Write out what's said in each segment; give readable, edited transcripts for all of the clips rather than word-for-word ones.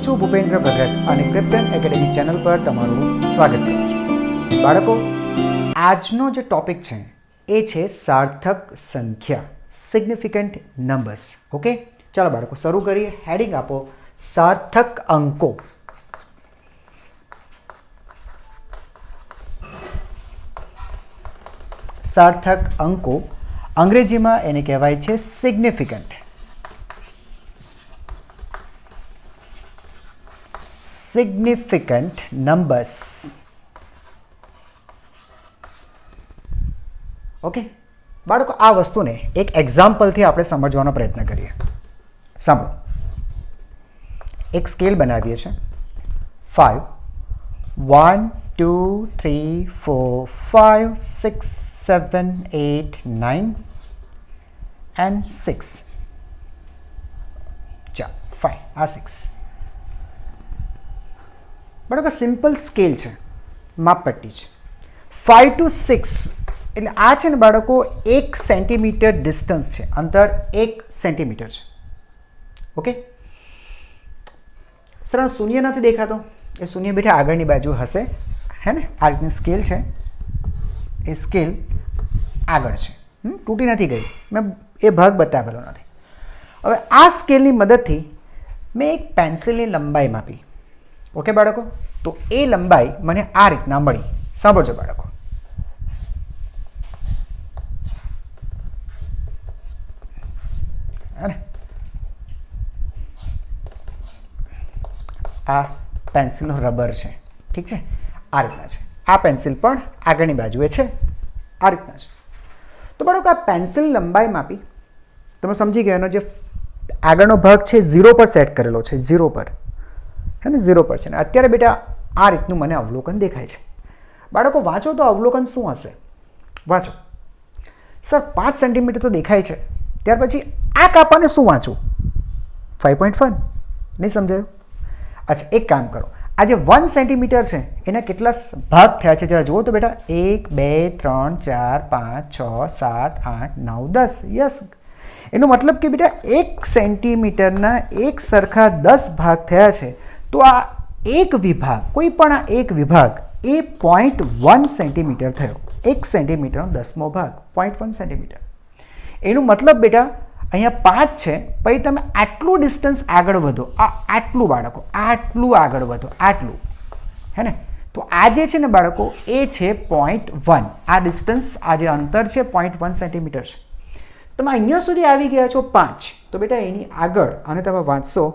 છું ભૂપેન્દ્ર ભગત અને Krypton academy channel પર તમારું સ્વાગત કરું છું। બાળકો, આજનો જે ટોપિક છે એ છે સાર્થક સંખ્યા, સિગ્નિફિકન્ટ નંબર્સ। ઓકે, ચાલો બાળકો શરૂ કરીએ। હેડિંગ આપો સાર્થક અંકો। સાર્થક અંકો અંગ્રેજીમાં એને કહેવાય છે સિગ્નિફિકન્ટ। Significant numbers. ઓકે બાળકો, આ વસ્તુને એક એક્ઝામ્પલથી આપણે સમજવાનો પ્રયત્ન કરીએ। સાંભળો, એક સ્કેલ બનાવીએ છીએ 5 1 2 3 4 5 6 7 8 9 and 6। ચાલો 5 આ 6 બરાબર, સિમ્પલ સ્કેલ છે, માપપટ્ટી છે। 5 to 6 એટલે આ છે ને બાળકો 1 સેન્ટીમીટર ડિસ્ટન્સ છે, અંતર 1 સેન્ટીમીટર છે। ઓકે સર, શૂન્ય નથી દેખાતો, એ શૂન્ય બેઠા આગળની બાજુ હશે, હે ને? આ રીતની સ્કેલ છે, એ સ્કેલ આગળ છે, તૂટી નથી ગઈ, મેં એ ભાગ બતાવેલો નથી। હવે આ સ્કેલની મદદથી મેં એક પેન્સિલની લંબાઈ માપી। ઓકે બાળકો, તો એ લંબાઈ મને આ રીતના મળી। સાંભળજો બાળકો, આ પેન્સિલનો રબર છે, ઠીક છે, આ રીતના છે। આ પેન્સિલ પણ આગળની બાજુએ છે, આ રીતના છે। તો બાળકો, આ પેન્સિલ લંબાઈ માપી, તમે સમજી ગયા, એનો જે આગળનો ભાગ છે 0 પર સેટ કરેલો છે, 0 પર, હે ને? 0 પર છે ને અત્યારે બેટા આ રીતનું મને અવલોકન દેખાય છે। બાળકો વાંચો તો અવલોકન શું હશે? વાંચો સર, 5 સેન્ટીમીટર તો દેખાય છે, ત્યાર પછી આ કાપાને શું વાંચું? 5.1 નહીં સમજાયું? અચ્છા, એક કામ કરો, આ જે 1 સેન્ટીમીટર છે એના કેટલા ભાગ થયા છે જરા જુઓ તો બેટા। 1 2 3 4 5 6 7 8 9 10। યસ, એનો મતલબ કે બેટા 1 સેન્ટીમીટરના એક સરખા 10 ભાગ થયા છે, તો આ એક વિભાગ, કોઈ પણ આ એક વિભાગ એ 0.1 સેન્ટીમીટર થયો। 1 સેન્ટીમીટરનો 10મો ભાગ 0.1 સેન્ટીમીટર। એનું મતલબ બેટા અહીંયા 5 છે, પછી તમે આટલું ડિસ્ટન્સ આગળ વધો, આટલું બાળકો, આટલું આગળ વધો, આટલું, હે ને? તો આ જે છે ને બાળકો એ છે 0.1। આ ડિસ્ટન્સ, આ જે અંતર છે 0.1 સેન્ટીમીટર છે। તમે અહીંયા સુધી આવી ગયા છો 5, તો બેટા એની આગળ અને તમે વાંચશો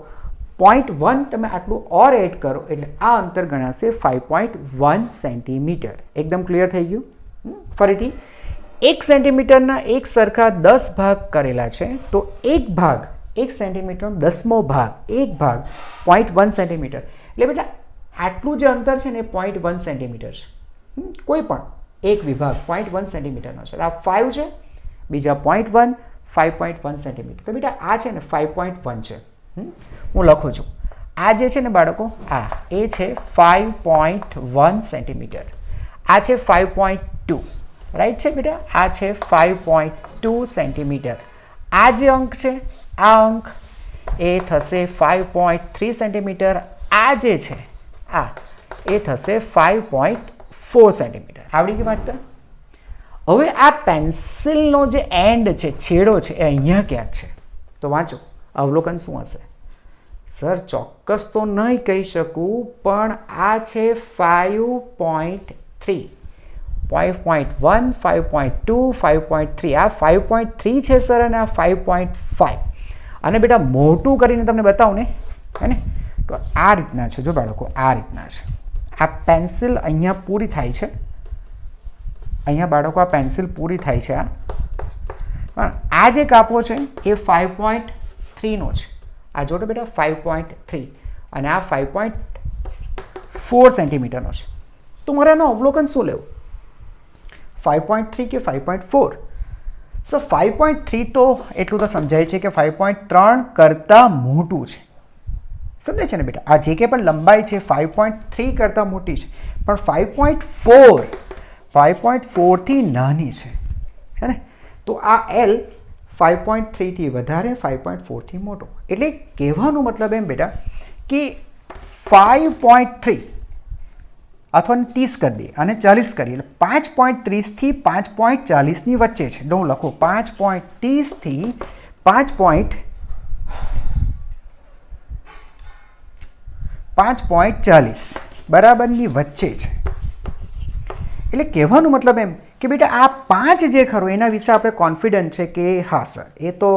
0.1, તમે આટલું ઓર એડ કરો એટલે આ અંતર ગણાશે 5.1 સેન્ટીમીટર। એકદમ ક્લિયર થઈ ગયું? ફરીથી, 1 સેન્ટીમીટરના એક સરખા 10 ભાગ કરેલા છે, તો એક ભાગ, 1 સેન્ટીમીટરનો 10મો ભાગ, એક ભાગ 0.1 સેન્ટીમીટર, એટલે બેટા આટલું જે અંતર છે ને 0.1 સેન્ટીમીટર છે। કોઈ પણ એક વિભાગ 0.1 સેન્ટીમીટરનો છે, આ 5 છે, બીજા 0.1, 5.1 સેન્ટીમીટર। તો બેટા આ છે ને 5.1 છે। હું લખું છું, આ જે છે ને બાળકો, આ એ છે 5.1 સેન્ટીમીટર, આ છે 5.2, રાઈટ છે બેટા? આ છે 5.2 સેન્ટીમીટર। આ જે અંક છે, આ અંક એ થશે 5.3 સેન્ટીમીટર। આ જે છે આ એ થશે 5.4 સેન્ટીમીટર। આવડી ગઈ વાત? હવે આ પેન્સિલનો જે એન્ડ છે, છેડો છે, એ અહીંયા ક્યાંક છે, તો વાંચો અવલોકન શું હશે? સર, ચોક્કસ તો નહીં કહી શકું, પણ આ છે 5.3, 5.1, 5.2, 5.3, આ 5.3 છે સર, અને આ 5.5। અને બેટા મોટું કરીને તમને બતાવું ને, હે ને? તો આ રીતના છે, જો બાળકો, આ રીતના છે। આ પેન્સિલ અહીંયા પૂરી થાય છે, અહીંયા બાળકો આ પેન્સિલ પૂરી થાય છે, પણ આ જે કાપો છે એ 5.3નો છે। આ જોડો બેટા 5.3 અને આ 5.4 સેન્ટીમીટરનો છે। તો મારે આનું અવલોકન શું લેવું? 5.3 કે 5.4? સર, 5.3 તો એટલું તો સમજાય છે કે 5.3 કરતાં મોટું છે, સમજાય છે ને બેટા? આ જે કે પણ લંબાઈ છે 5.3 કરતાં મોટી છે, પણ 5.4 થી નાની છે, હે ને? તો આ L 5.3 થી વધારે, 5.4 થી મોટો। એટલે કહેવાનો મતલબ એમ બેટા કે 5.3 અથવા 30 કરી દઈએ અને 40 કરીએ એટલે 5.30 થી 5.40 ની વચ્ચે છે. હું લખું 5.30 થી 5.40 બરાબરની વચ્ચે છે. એટલે કહેવાનો મતલબ એમ કે બેટા આ 5 જે ખરો એના વિશે આપણે કોન્ફિડન્ટ છે કે હા સર એ તો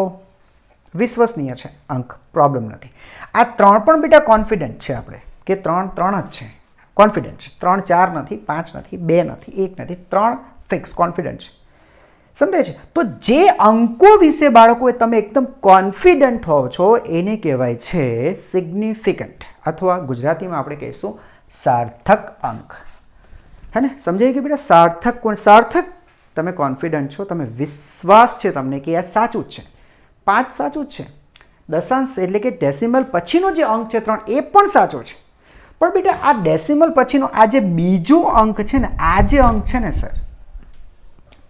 વિશ્વસનીય છે અંક, પ્રોબ્લેમ નથી. આ 3 પણ બેટા કોન્ફિડન્ટ છે આપણે કે 3 જ છે, કોન્ફિડન્ટ છે. 3 4 નથી, 5 નથી, 2 નથી, 1 નથી, 3 ફિક્સ કોન્ફિડન્ટ છે. સમજાય છે? તો જે અંકો વિશે બાળકો તમે એકદમ કોન્ફિડન્ટ હોવ છો એને કહેવાય છે સિગ્નિફિકન્ટ, અથવા ગુજરાતીમાં આપણે કહીશું સાર્થક અંક. હે ને? સમજાય કે બેટા સાર્થક કોણ? સાર્થક તમે કોન્ફિડન્ટ છો, તમે વિશ્વાસ છે તમને કે આ સાચું જ છે. 5 સાચું જ છે. દશાંશ એટલે કે ડેસિમલ પછીનો જે અંક છે 3 એ પણ સાચો છે. પણ બેટા આ ડેસિમલ પછીનો આ જે બીજો અંક છે ને, આ જે અંક છે ને સર,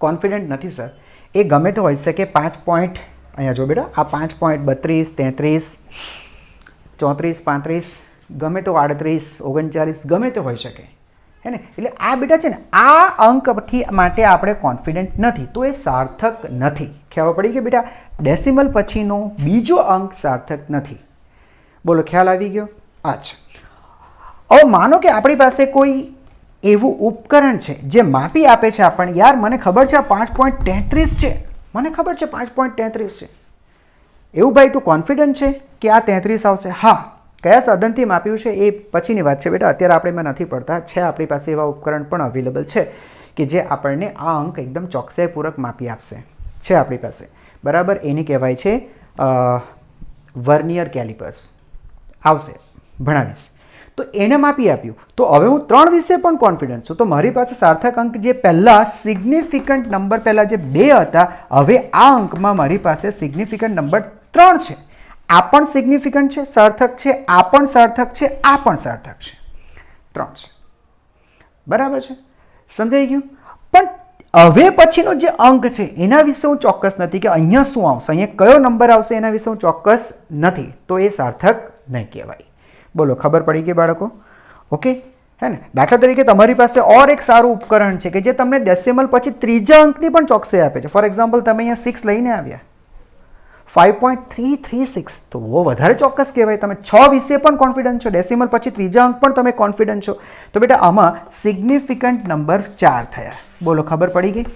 કોન્ફિડન્ટ નથી સર. એ ગમે તો હોઈ શકે 5 પોઈન્ટ, અહીંયા જો બેટા આ 5.32, 33, 34, 35, ગમે તો 38, 39 ગમે તો હોઈ શકે. હે ને? એટલે આ બેટા છે ને આ અંકથી માટે આપણે કોન્ફિડન્ટ નથી, તો એ સાર્થક નથી. ખ્યાલ પડી કે બેટા ડેસિમલ પછીનો બીજો અંક સાર્થક નથી. બોલો ખ્યાલ આવી ગયો? અચ્છા, હવે માનો કે આપણી પાસે કોઈ એવું ઉપકરણ છે જે માપી આપે છે આપણને, યાર મને ખબર છે આ 5.33 છે, મને ખબર છે 5.33 છે. એવું ભાઈ તું કોન્ફિડન્ટ છે કે આ 33 આવશે? હા. કયા સાધનથી માપ્યું છે એ પછીની વાત છે બેટા, અત્યારે આપણે એમાં નથી પડતા. છે આપણી પાસે એવા ઉપકરણ પણ અવેલેબલ છે કે જે આપણને આ અંક એકદમ ચોકસાઈપૂર્વક માપી આપશે. છે આપણી પાસે, બરાબર. એને કહેવાય છે વર્નિયર કેલિપર્સ. આવશે, ભણાવીશ. તો એને માપી આપ્યું. તો હવે હું 3 વિશે પણ કોન્ફિડન્ટ છું. તો મારી પાસે સાર્થક અંક જે પહેલાં સિગ્નિફિકન્ટ નંબર પહેલાં જે 2 હતા, હવે આ અંકમાં મારી પાસે સિગ્નિફિકન્ટ નંબર 3 છે. આ પણ સિગ્નિફિકન્ટ છે, સાર્થક છે, આ પણ સાર્થક છે, આ પણ સાર્થક છે. 3 છે. બરાબર છે? સમજાઈ ગયું? પણ હવે પછીનો જે અંક છે એના વિશે હું ચોક્કસ નથી કે અહીંયા શું આવશે, અહીંયા કયો નંબર આવશે એના વિશે હું ચોક્કસ નથી. તો એ સાર્થક નહીં કહેવાય. બોલો ખબર પડી ગઈ બાળકો? ઓકે, હે ને? દાખલા તરીકે તમારી પાસે ઓર એક સારું ઉપકરણ છે કે જે તમને ડેસિમલ પછી ત્રીજા અંકની પણ ચોકસાઈ આપે છે. ફોર એક્ઝામ્પલ તમે અહીંયા 6 લઈને આવ્યા, 5.336, તો બહુ વધારે ચોક્કસ કહેવાય. તમે 6 વિશે પણ કોન્ફિડન્ટ છો, ડેસિમલ પછી ત્રીજા અંક પણ તમે કોન્ફિડન્ટ છો. તો બેટા આમાં સિગ્નિફિકન્ટ નંબર 4 થયા. બોલો ખબર પડી ગઈ?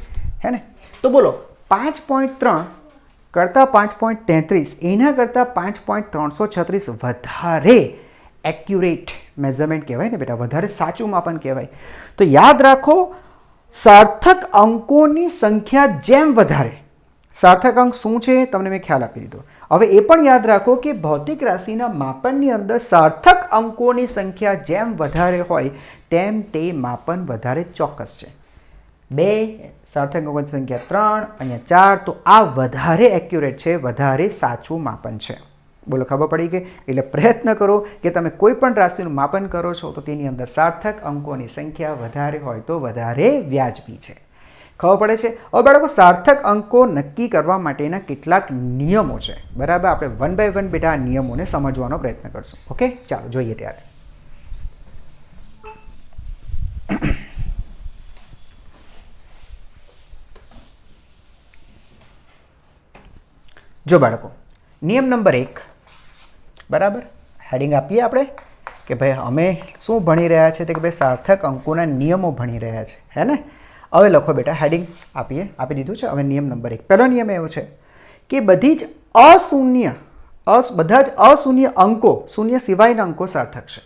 હે ને? તો બોલો 5.3 કરતાં 5.33 એના કરતાં 5.336 વધારે એક્યુરેટ મેઝરમેન્ટ કહેવાય ને બેટા, વધારે સાચું માપન કહેવાય. તો યાદ રાખો, સાર્થક અંકોની સંખ્યા જેમ વધારે, સાર્થક અંક શું છે તમને મેં ખ્યાલ આપી દીધો. હવે એ પણ યાદ રાખો કે ભૌતિક રાશિના માપનની અંદર સાર્થક અંકોની સંખ્યા જેમ વધારે હોય તેમ તે માપન વધારે ચોક્કસ છે. 2 સાર્થક અંકોની સંખ્યા 3, અહીંયા 4, તો આ વધારે એક્યુરેટ છે, વધારે સાચું માપન છે. બોલો ખબર પડી ગઈ? એટલે પ્રયત્ન કરો કે તમે કોઈ પણ રાશિનું માપન કરો છો તો તેની અંદર સાર્થક અંકોની સંખ્યા વધારે હોય તો વધારે વ્યાજબી છે. ખબર પડે છે? હવે બાળકો સાર્થક અંકો નક્કી કરવા માટેના કેટલાક નિયમો છે, બરાબર. આપણે 1 by 1 બેટા આ નિયમોને સમજવાનો પ્રયત્ન કરશું. ઓકે, ચાલો જોઈએ ત્યારે. જો બાળકો, નિયમ નંબર 1, બરાબર. હેડિંગ આપીએ આપણે કે ભાઈ અમે શું ભણી રહ્યા છે, તે કે ભાઈ સાર્થક અંકોના નિયમો ભણી રહ્યા છે, હે ને? હવે લખો બેટા, હેડિંગ આપી દીધું છે. હવે નિયમ નંબર 1, પહેલો નિયમ એવો છે કે બધા જ અશૂન્ય અંકો, શૂન્ય સિવાયના અંકો સાર્થક છે.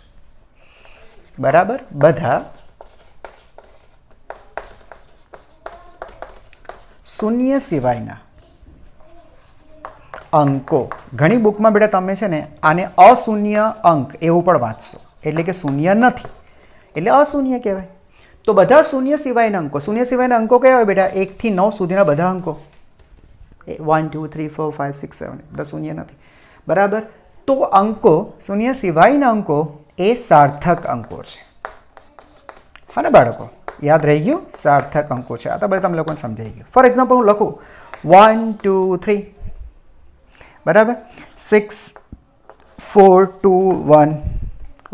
બરાબર. બધા શૂન્ય સિવાયના અંકો, ઘણી બુકમાં બેટા તમે છે ને આને અશૂન્ય અંક એવું પણ વાંચશો, એટલે કે શૂન્ય નથી એટલે અશૂન્ય કહેવાય. તો બધા શૂન્ય સિવાયના અંકો, શૂન્ય સિવાયના અંકો કયા હોય બેટા? 1 થી 9 સુધીના બધા અંકો, 1 2 3 4 5 6 7 બધા શૂન્ય નથી. બરાબર. તો અંકો, શૂન્ય સિવાયના અંકો એ સાર્થક અંકો છે. હા ને બાળકો? યાદ રહી ગયું? સાર્થક અંકો છે. આ તો બધા તમે લોકોને સમજાઈ ગયું. ફોર એક્ઝામ્પલ હું લખું 1 2 3, બરાબર. 6 4 2 1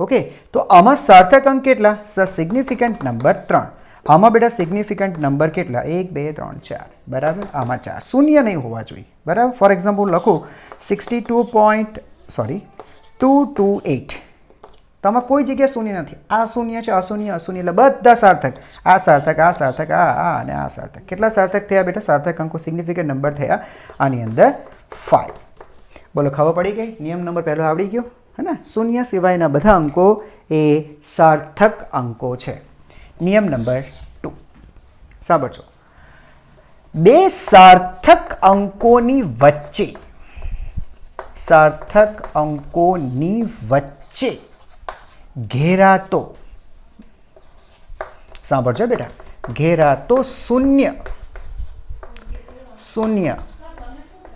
ઓકે, તો આમાં સાર્થક અંક કેટલા? Sir significant number 3. આમાં બેટા સિગ્નિફિકન્ટ નંબર કેટલા? 1 2 3 4. બરાબર, આમાં 4 શૂન્ય નહીં હોવા જોઈએ. બરાબર, ફોર એક્ઝામ્પલ લખું 228. તો આમાં કોઈ જગ્યાએ શૂન્ય નથી. આ શૂન્ય છે, અશૂન્ય, અશૂન્ય, એટલે બધા સાર્થક. આ સાર્થક, આ સાર્થક, આ અને આ સાર્થક. કેટલા સાર્થક થયા બેટા? સાર્થક અંકો સિગ્નિફિકન્ટ નંબર થયા આની અંદર 5. બોલો, ખબર પડી ગઈ? નિયમ નંબર પહેલો આવડી ગયો હે ને? શૂન્ય સિવાયના બધા અંકો એ સાર્થક અંકો છે. નિયમ નંબર 2 સાંભળજો. બે સાર્થક અંકોની વચ્ચે, સાર્થક અંકોની વચ્ચે ઘેરાતો, સાંભળજો બેટા, ઘેરાતો શૂન્ય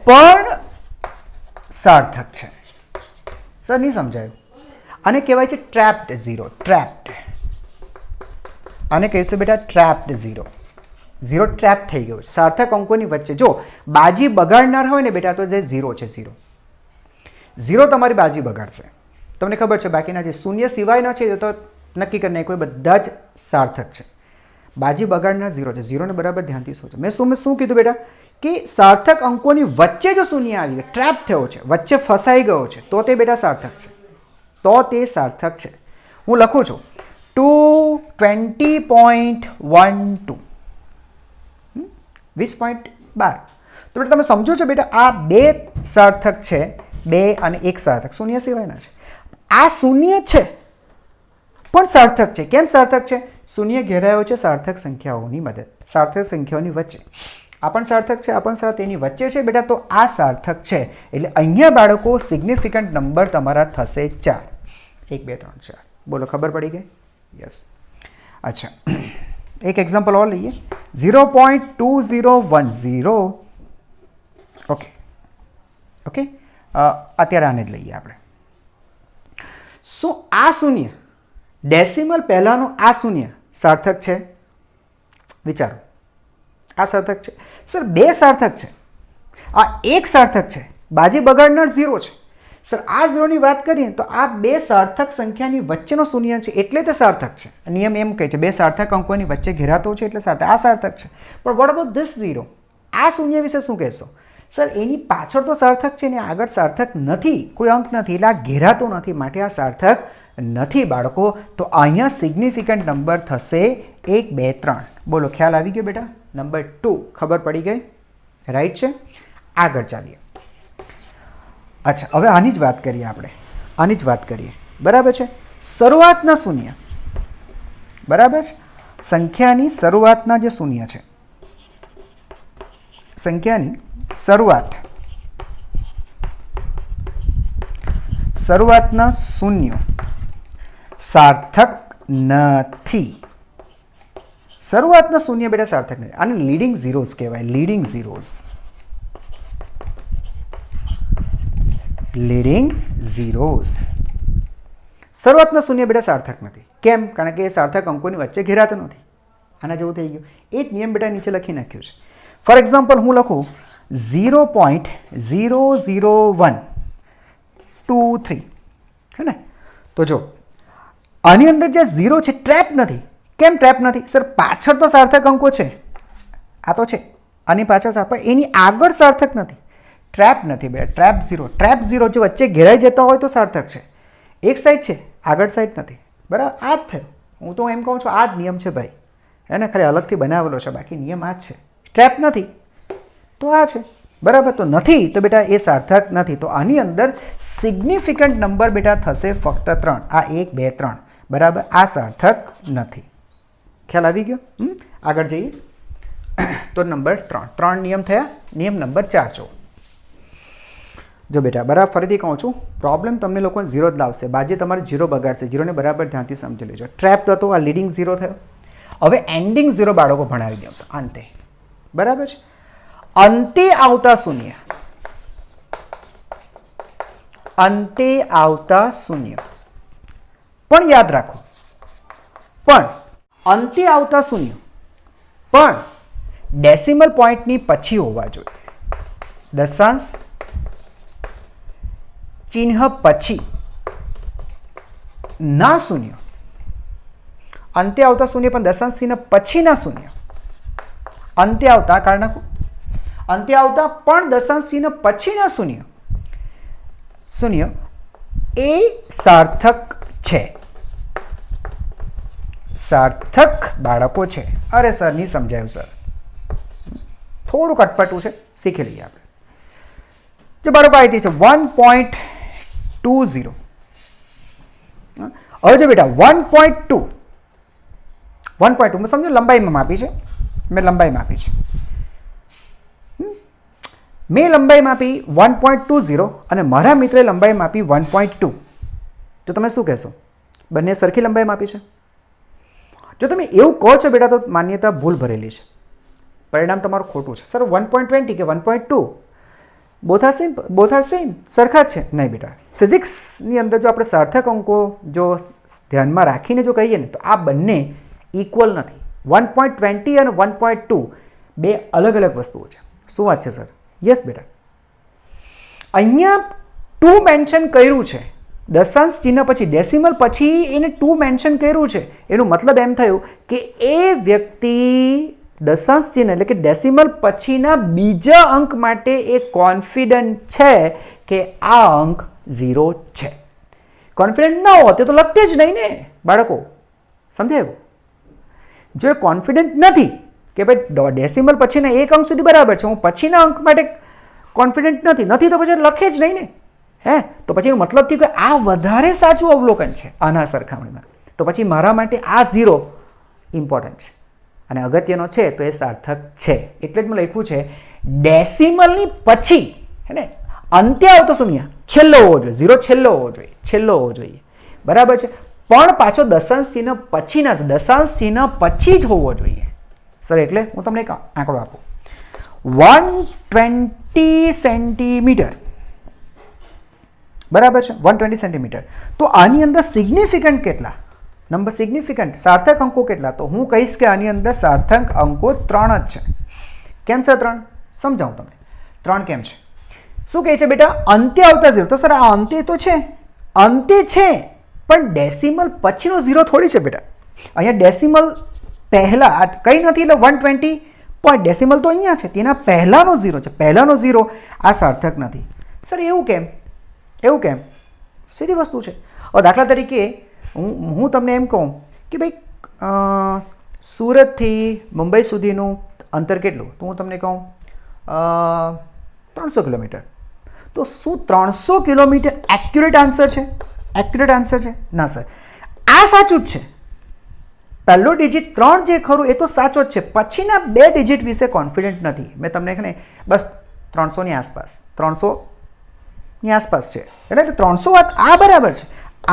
પણ સાર્થક છે. સર નહીં સમજાયું? આને કહેવાય છે ટ્રેપ્ડ ઝીરો. ટ્રેપ્ડ, આને કહીશું બેટા ટ્રેપ્ડ ઝીરો. ઝીરો ટ્રેપ થઈ ગયો. સાર્થક અંકોની વચ્ચે જો બાજી બગાડનાર હોય ને બેટા, તો જે ઝીરો છે, ઝીરો તમારી બાજી બગાડશે. તમને ખબર છે બાકીના જે શૂન્ય સિવાયના છે એ તો નક્કી કરી નાખો, બધા જ સાર્થક છે. બાજી બગાડનાર ઝીરો છે. ઝીરોને બરાબર ધ્યાનથી સોચો. મેં શું કીધું બેટા? કે સાર્થક અંકોની વચ્ચે જો શૂન્ય આવી ગયો, ટ્રેપ થયો છે, વચ્ચે ફસાઈ ગયો છે, તો તે બેટા સાર્થક છે. તો તે સાર્થક છે. હું લખું છું 220.12 20.12. તો બેટા તમે સમજો છો બેટા, આ બે સાર્થક છે, બે અને એક સાર્થક શૂન્ય સિવાયના છે. આ શૂન્ય છે પણ સાર્થક છે. કેમ સાર્થક છે? શૂન્ય ઘેરાયો છે સાર્થક સંખ્યાઓની મદદ, સાર્થક સંખ્યાઓની વચ્ચે. આ પણ સાર્થક છે, આ પણ સાર્થક, એની વચ્ચે છે બેટા, તો આ સાર્થક છે. એટલે અહીંયા બાળકો સિગ્નિફિકન્ટ નંબર તમારા થશે 4. 1 2 3 4. બોલો, ખબર પડી ગઈ? યસ. અચ્છા, એક એક્ઝામ્પલ ઓર લઈએ. 0.2010. ઓકે, અત્યારે આને જ લઈએ આપણે. શું આ શૂન્ય, ડેસિમલ પહેલાનું આ શૂન્ય સાર્થક છે? વિચારો. આ સાર્થક છે? સર બે સાર્થક છે, આ એક સાર્થક છે, બાજી બગાડનાર ઝીરો છે. સર આ ઝીરોની વાત કરીએ તો આ બે સાર્થક સંખ્યાની વચ્ચેનો શૂન્ય છે એટલે તે સાર્થક છે. નિયમ એમ કહે છે બે સાર્થક અંકોની વચ્ચે ઘેરાતો છે એટલે સાર્થક. આ સાર્થક છે. પણ વોટ અબાઉટ ધીસ ઝીરો? આ શૂન્ય વિશે શું કહેશો? સર એની પાછળ તો સાર્થક છે ને આગળ સાર્થક નથી, કોઈ અંક નથી, એટલે આ ઘેરાતો નથી, માટે આ સાર્થક નથી બાળકો. તો અહીંયા સિગ્નિફિકન્ટ નંબર થશે 1 2 3. બોલો, ખ્યાલ આવી ગયો બેટા? નંબર 2 ખબર પડી ગઈ? રાઈટ છે. આગળ ચાલીએ. અચ્છા, હવે આની જ વાત કરીએ આપણે. આની જ વાત કરીએ. બરાબર છે. શરૂઆતના શૂન્ય, બરાબર છે, સંખ્યાની શરૂઆતના જે શૂન્ય છે, સંખ્યાની શરૂઆતના શૂન્ય સાર્થક નથી. શરૂઆતના શૂન્ય બેટા સાર્થક નથી. આને લીડિંગ ઝીરોઝ કહેવાય. લીડિંગ ઝીરોઝ. લીડિંગ ઝીરોઝ. શરૂઆતના શૂન્ય બેટા સાર્થક નથી. કેમ? કારણ કે એ સાર્થક અંકોની વચ્ચે ઘેરાતો નથી. આના જેવું થઈ ગયું. એ જ નિયમ બેટા નીચે લખી નાખ્યું છે. ફોર એક્ઝામ્પલ હું લખું 0.00123 હે ને? તો જો આની અંદર જે ઝીરો છે ટ્રેપ નથી. કેમ ટ્રેપ નથી? સર પાછળ તો સાર્થક અંકો છે, આ તો છે, આની પાછળ સાર્થક, એની આગળ સાર્થક નથી. ટ્રેપ નથી બેટા, ટ્રેપ ઝીરો. ટ્રેપ ઝીરો જો વચ્ચે ઘેરાઈ જતા હોય તો સાર્થક છે. એક સાઈડ છે, આગળ સાઈડ નથી. બરાબર, આ જ થયું. હું તો એમ કહું છું આ જ નિયમ છે ભાઈ, એને ખાલી અલગથી બનાવેલો છે, બાકી નિયમ આ જ છે. ટ્રેપ નથી તો આ છે. બરાબર, તો નથી તો બેટા એ સાર્થક નથી. તો આની અંદર સિગ્નિફિકન્ટ નંબર બેટા થશે ફક્ત 3. આ 1 2 3. બરાબર, આ સાર્થક નથી. ખ્યાલ આવી ગયો? આગળ જઈએ તો નંબર 3 નિયમ થયા. નિયમ નંબર 4 જો. જો બેટા બરાબર ફરીથી કહું છું, પ્રોબ્લેમ તમને લોકોને ઝીરો જ લાવશે. બાજી તમારે ઝીરો બગાડશે. ઝીરોને બરાબર ધ્યાનથી સમજી લેજો. ટ્રેપ હતો, આ લીડિંગ ઝીરો થયો. હવે એન્ડિંગ ઝીરો બાળકો ભણાવી દો અંતે. બરાબર છે. અંતે આવતા શૂન્ય, અંતે આવતા શૂન્ય પણ યાદ રાખો, પણ અંતે આવતા શૂન્ય પણ ડેસિમલ પોઈન્ટની પછી હોવા જોઈએ. દશાંશ ચિહ્ન પછી ના શૂન્ય, અંતે આવતા શૂન્ય પણ દશાંશ ચિહ્ન પછીના શૂન્ય, અંતે આવતા કારણ અંતે આવતા પણ દશાંશ ચિહ્ન પછીના શૂન્ય શૂન્ય એ સાર્થક છે. સાર્થક બાળકો છે. અરે સર નહીં સમજાયું સર, થોડુંક અટપટું છે, શીખી લઈએ આપણે. જો બાળકો આવી છે 1.20. હવે જો બેટા 1.2 મેં સમજો લંબાઈમાં માપી છે, મેં લંબાઈ માપી છે, મેં લંબાઈ માપી 1.20 અને મારા મિત્રે લંબાઈ માપી 1.2. તો તમે શું કહેશો? બંને સરખી લંબાઈ માપી છે? જો તમે એવું કહો છો બેટા તો માન્યતા ભૂલ ભરેલી છે, પરિણામ તમારું ખોટું છે. સર 1.20 કે 1.2 બોથ આર સેમ, સરખા જ છે. નહીં બેટા, ફિઝિક્સની અંદર જો આપણે સાર્થક અંકો જો ધ્યાનમાં રાખીને જો કહીએ ને તો આ બંને ઇક્વલ નથી. 1.20 અને 1.2 બે અલગ અલગ વસ્તુઓ છે. શું વાત છે સર? યસ બેટા, અહીંયા 2 મેન્શન કર્યું છે, દશાંશ ચિહ્ન પછી ડેસિમલ પછી એને 2 મેન્શન કર્યું છે. એનું મતલબ એમ થયું કે એ વ્યક્તિ દશાંશ ચિહ્ન એટલે કે ડેસિમલ પછીના બીજા અંક માટે એ કોન્ફિડન્ટ છે કે આ અંક 0 છે. કોન્ફિડન્ટ ન હોત તો લખતે જ નહીં ને બાળકો, સમજાયું? જો કોન્ફિડન્ટ નથી કે ભાઈ ડેસિમલ પછીના એક અંક સુધી બરાબર છે, હું પછીના અંક માટે કોન્ફિડન્ટ નથી તો પછી લખે જ નહીં ને. હે, તો પછી એનો મતલબ થયું કે આ વધારે સાચું અવલોકન છે આના સરખામણીમાં, તો પછી મારા માટે આ 0 ઇમ્પોર્ટન્ટ છે અને અગત્યનો છે, તો એ સાર્થક છે. એટલે જ મેં લખ્યું છે ડેસિમલની પછી, હે ને, અંતે આવતો શૂન્ય છેલ્લો હોવો જોઈએ, 0 છેલ્લો હોવો જોઈએ, બરાબર છે, પણ પાછો દશાંશ ચિહ્ન પછીના છે, દશાંશ ચિહ્ન પછી જ હોવો જોઈએ. સર એટલે હું તમને એક આંકડો આપું, 120 સેન્ટીમીટર, બરાબર છે, 120 સેન્ટીમીટર. તો આની અંદર સિગ્નિફિકન્ટ કેટલા નંબર, સિગ્નિફિકન્ટ સાર્થક અંકો કેટલા? તો હું કહીશ કે આની અંદર સાર્થક અંકો 3 જ છે. કેમ સર 3? સમજાવું તમને 3 કેમ છે. શું કહે છે બેટા? અંતે આવતા 0. તો સર આ અંતે તો છે, અંતે છે, પણ ડેસિમલ પછીનો 0 થોડી છે બેટા. અહીંયા ડેસિમલ પહેલા કંઈ નથી, એટલે 120 પોઈન્ટ ડેસિમલ તો અહીંયા છે, તેના પહેલાનો 0 છે, પહેલાનો 0 આ સાર્થક નથી. સર એવું કેમ? સીધી વસ્તુ છે. હવે દાખલા તરીકે હું તમને એમ કહું કે ભાઈ સુરતથી મુંબઈ સુધીનું અંતર કેટલું? તો હું તમને કહું 300 કિલોમીટર. તો શું 300 કિલોમીટર એક્યુરેટ આન્સર છે? ના સર, આ સાચું જ છે. પહેલો ડિજિટ 3 જે ખરું એ તો સાચો જ છે, પછીના 2 ડિજિટ વિશે કોન્ફિડન્ટ નથી. મેં તમને ને બસ 300ની આસપાસ, 300ની આસપાસ છે, એટલે 300 વાત આ બરાબર છે.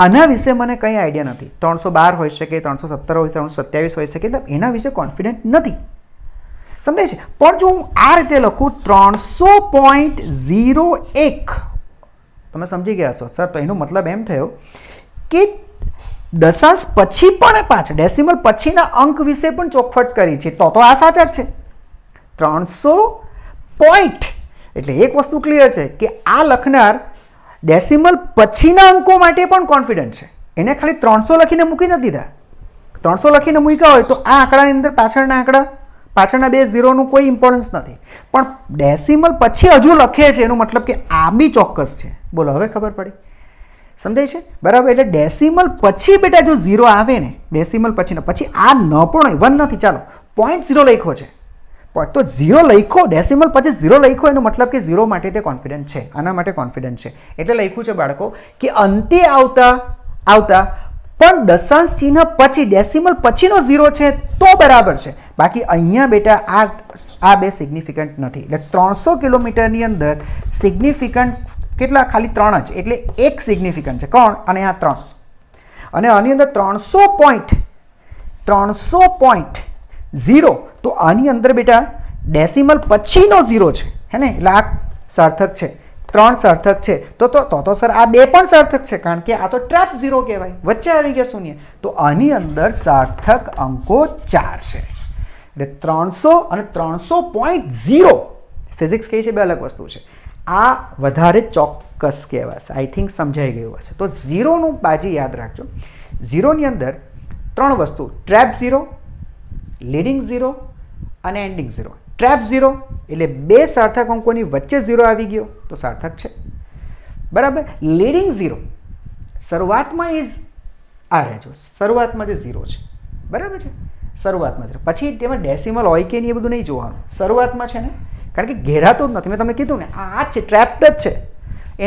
આના વિશે મને કંઈ આઈડિયા નથી. 312 હોઈ શકે, 317 હોઈ શકે, 327 હોઈ શકે, એટલે એના વિશે કોન્ફિડન્ટ નથી. સમજાય છે? પણ જો હું આ રીતે લખું 300.01, તમે સમજી ગયા છો સર? તો એનો મતલબ એમ થયો કે દશાંશ પછી પણ 5 ડેસિમલ પછીના અંક વિશે પણ ચોખવટ કરી છે, તો આ સાચા જ છે. 300 પોઈન્ટ એટલે એક વસ્તુ ક્લિયર છે કે આ લખનાર ડેસિમલ પછીના અંકો માટે પણ કોન્ફિડન્ટ છે. એને ખાલી 300 લખીને મૂકી નથી દીધા. 300 લખીને મૂક્યા હોય તો આ આંકડાની અંદર પાછળના 2 ઝીરોનું કોઈ ઇમ્પોર્ટન્સ નથી, પણ ડેસિમલ પછી હજુ લખે છે, એનો મતલબ કે આ બી ચોક્કસ છે. બોલો હવે ખબર પડી? સમજાય છે? બરાબર. એટલે ડેસિમલ પછી બેટા જો 0 આવે ને, ડેસિમલ પછીનો પછી આ ન પણ 1 નથી, ચાલો 0.0 લખ્યો છે, તો 0 લખ્યો, ડેસિમલ પછી 0 લખ્યો, એનો મતલબ કે 0 માટે તે કોન્ફિડન્ટ છે, આના માટે કોન્ફિડન્ટ છે. એટલે લખ્યું છે બાળકો કે અંતે આવતા પણ દશાંશ ચિહ્ન પછી ડેસિમલ પછીનો 0 છે તો બરાબર છે. બાકી અહીંયા બેટા આ બે સિગ્નિફિકન્ટ નથી. એટલે 300 કિલોમીટરની અંદર સિગ્નિફિકન્ટ કેટલા? ખાલી 3 જ, એટલે એક સિગ્નિફિકન્ટ છે. કોણ? અને આ 3. અને આની અંદર 300.0, તો આની અંદર બેટા ડેસિમલ પછીનો 0 છે, હે ને, એટલે આ સાર્થક છે, 3 સાર્થક છે. તો સર આ 2 પણ સાર્થક છે, કારણ કે આ તો ટ્રેપ 0 કહેવાય, વચ્ચે આવી ગયા શૂન્ય. તો આની અંદર સાર્થક અંકો 4 છે. એટલે 300 અને 300.0 ફિઝિક્સ કહે છે બે અલગ વસ્તુ છે. આ વધારે ચોક્કસ કહેવાશે. આઈ થિંક સમજાઈ ગયું હશે. તો ઝીરોનું બાજી યાદ રાખજો. ઝીરોની અંદર 3 વસ્તુ, ટ્રેપ ઝીરો, લીડિંગ ઝીરો અને એન્ડિંગ ઝીરો. ટ્રેપ ઝીરો એટલે 2 સાર્થક અંકોની વચ્ચે ઝીરો આવી ગયો તો સાર્થક છે, બરાબર. લીડિંગ ઝીરો શરૂઆતમાં એ આ રહેજો, શરૂઆતમાં જે ઝીરો છે, બરાબર છે, શરૂઆતમાં જ. પછી તેમાં ડેસિમલ હોય કે નહીં એ બધું નહીં જોવાનું, શરૂઆતમાં છે ને, કારણ કે ઘેરાતો જ નથી. મેં તમને કીધું ને, આ જ છે, ટ્રેપ્ડ જ છે,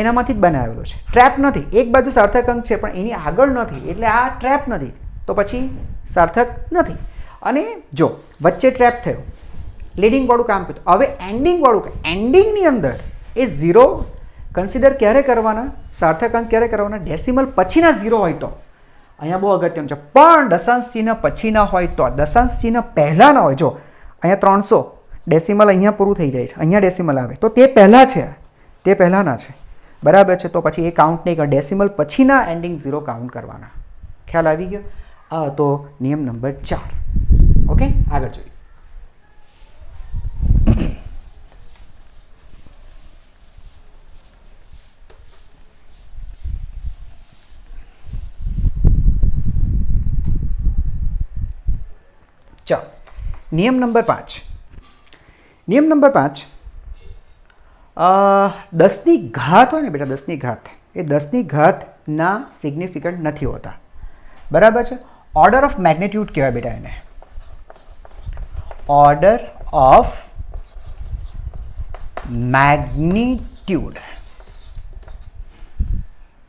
એનામાંથી જ બનાવેલો છે. ટ્રેપ નથી, એક બાજુ સાર્થક અંક છે પણ એની આગળ નથી, એટલે આ ટ્રેપ નથી, તો પછી સાર્થક નથી. અને જો વચ્ચે ટ્રેપ થયો, લીડિંગવાળું કામ કર્યું, હવે એન્ડિંગવાળું, એન્ડિંગની અંદર એ ઝીરો કન્સિડર ક્યારે કરવાના, સાર્થક અંક ક્યારે કરવાના, ડેસિમલ પછીના ઝીરો હોય તો. અહીંયા બહુ અગત્યનું છે. પણ દશાંશ ચિહ્ન પછીના હોય તો, દશાંશ ચિહ્ન પહેલાં ના હોય. જો અહીંયા 300 ડેસિમલ અહીંયા પૂરું થઈ જાય છે, અહીંયા ડેસિમલ આવે તો તે પહેલાં છે, તે પહેલાંના છે, બરાબર છે. તો પછી એ કાઉન્ટ નહીં કરે, ડેસિમલ પછીના એન્ડિંગ ઝીરો કાઉન્ટ કરવાના. ખ્યાલ આવી ગયો? આ તો નિયમ નંબર 4. ઓકે, આગળ જોઈએ. ચાલો, નિયમ નંબર 5. નિયમ નંબર 5, 10ની ઘાત હોય ને બેટા, 10ની ઘાત, એ 10ની ઘાતના સિગ્નિફિકન્ટ નથી હોતા, બરાબર છે. ઓર્ડર ઓફ મેગ્નિટ્યુડ કહેવાય બેટા એને, ઓર્ડર ઓફ મેગ્નિટ્યુડ,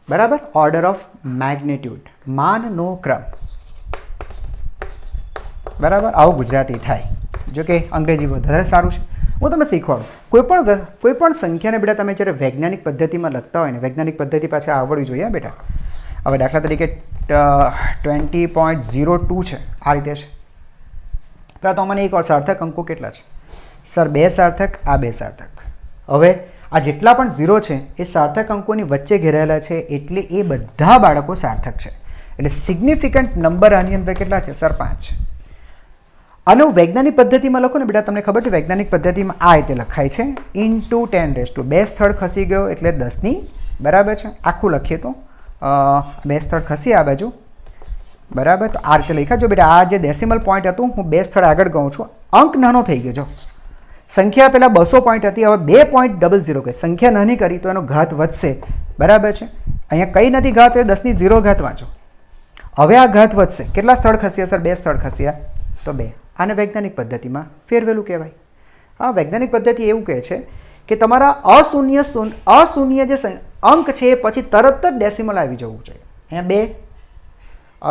બરાબર. ઓર્ડર ઓફ મેગ્નિટ્યુડ, માનનો ક્રમ, બરાબર. આવું ગુજરાતી થાય. જો કે અંગ્રેજી વધારે સારું છે. હું તમને શીખવાડું. કોઈ પણ સંખ્યાને બેટા તમે જ્યારે વૈજ્ઞાનિક પદ્ધતિમાં લખતા હોય ને, વૈજ્ઞાનિક પદ્ધતિ પાછળ આવડવી જોઈએ બેટા. હવે દાખલા તરીકે 20.02 છે, આ રીતે છે. પહેલાં તો મને એક વાર સાર્થક અંકો કેટલા છે સર? 2 સાર્થક, આ 2 સાર્થક. હવે આ જેટલા પણ ઝીરો છે એ સાર્થક અંકોની વચ્ચે ઘેરાયેલા છે, એટલે એ બધા બાળકો સાર્થક છે. એટલે સિગ્નિફિકન્ટ નંબર આની અંદર કેટલા છે સર? 5. અને હું વૈજ્ઞાનિક પદ્ધતિમાં લખું ને બેટા, તમને ખબર છે વૈજ્ઞાનિક પદ્ધતિમાં આ રીતે લખાય છે, ઇન્ટુ 10 2 સ્થળ ખસી ગયો એટલે 10ની, બરાબર છે. આખું લખીએ તો 2 સ્થળ ખસી આ બાજુ, બરાબર. તો આ રીતે લખ્યા. જો બેટા આ જે ડેસિમલ પોઈન્ટ હતું, હું 2 સ્થળ આગળ ગઉં છું, અંક નાનો થઈ ગયો. જો સંખ્યા પહેલાં 200 પોઈન્ટ હતી, હવે 2.00 કરી, સંખ્યા નાની કરી તો એનો ઘાત વધશે, બરાબર છે. અહીંયા કંઈ નથી ઘાત, એટલે 10ની 0 ઘાત વાંચો. હવે આ ઘાત વધશે, કેટલા સ્થળ ખસ્યા સર? 2 સ્થળ ખસ્યા તો 2. આને વૈજ્ઞાનિક પદ્ધતિમાં ફેરવેલું કહેવાય. હા, વૈજ્ઞાનિક પદ્ધતિ એવું કહે છે કે તમારા અશૂન્ય જે અંક છે એ પછી તરત જ ડેસિમલ આવી જવું જોઈએ. અહીંયા 2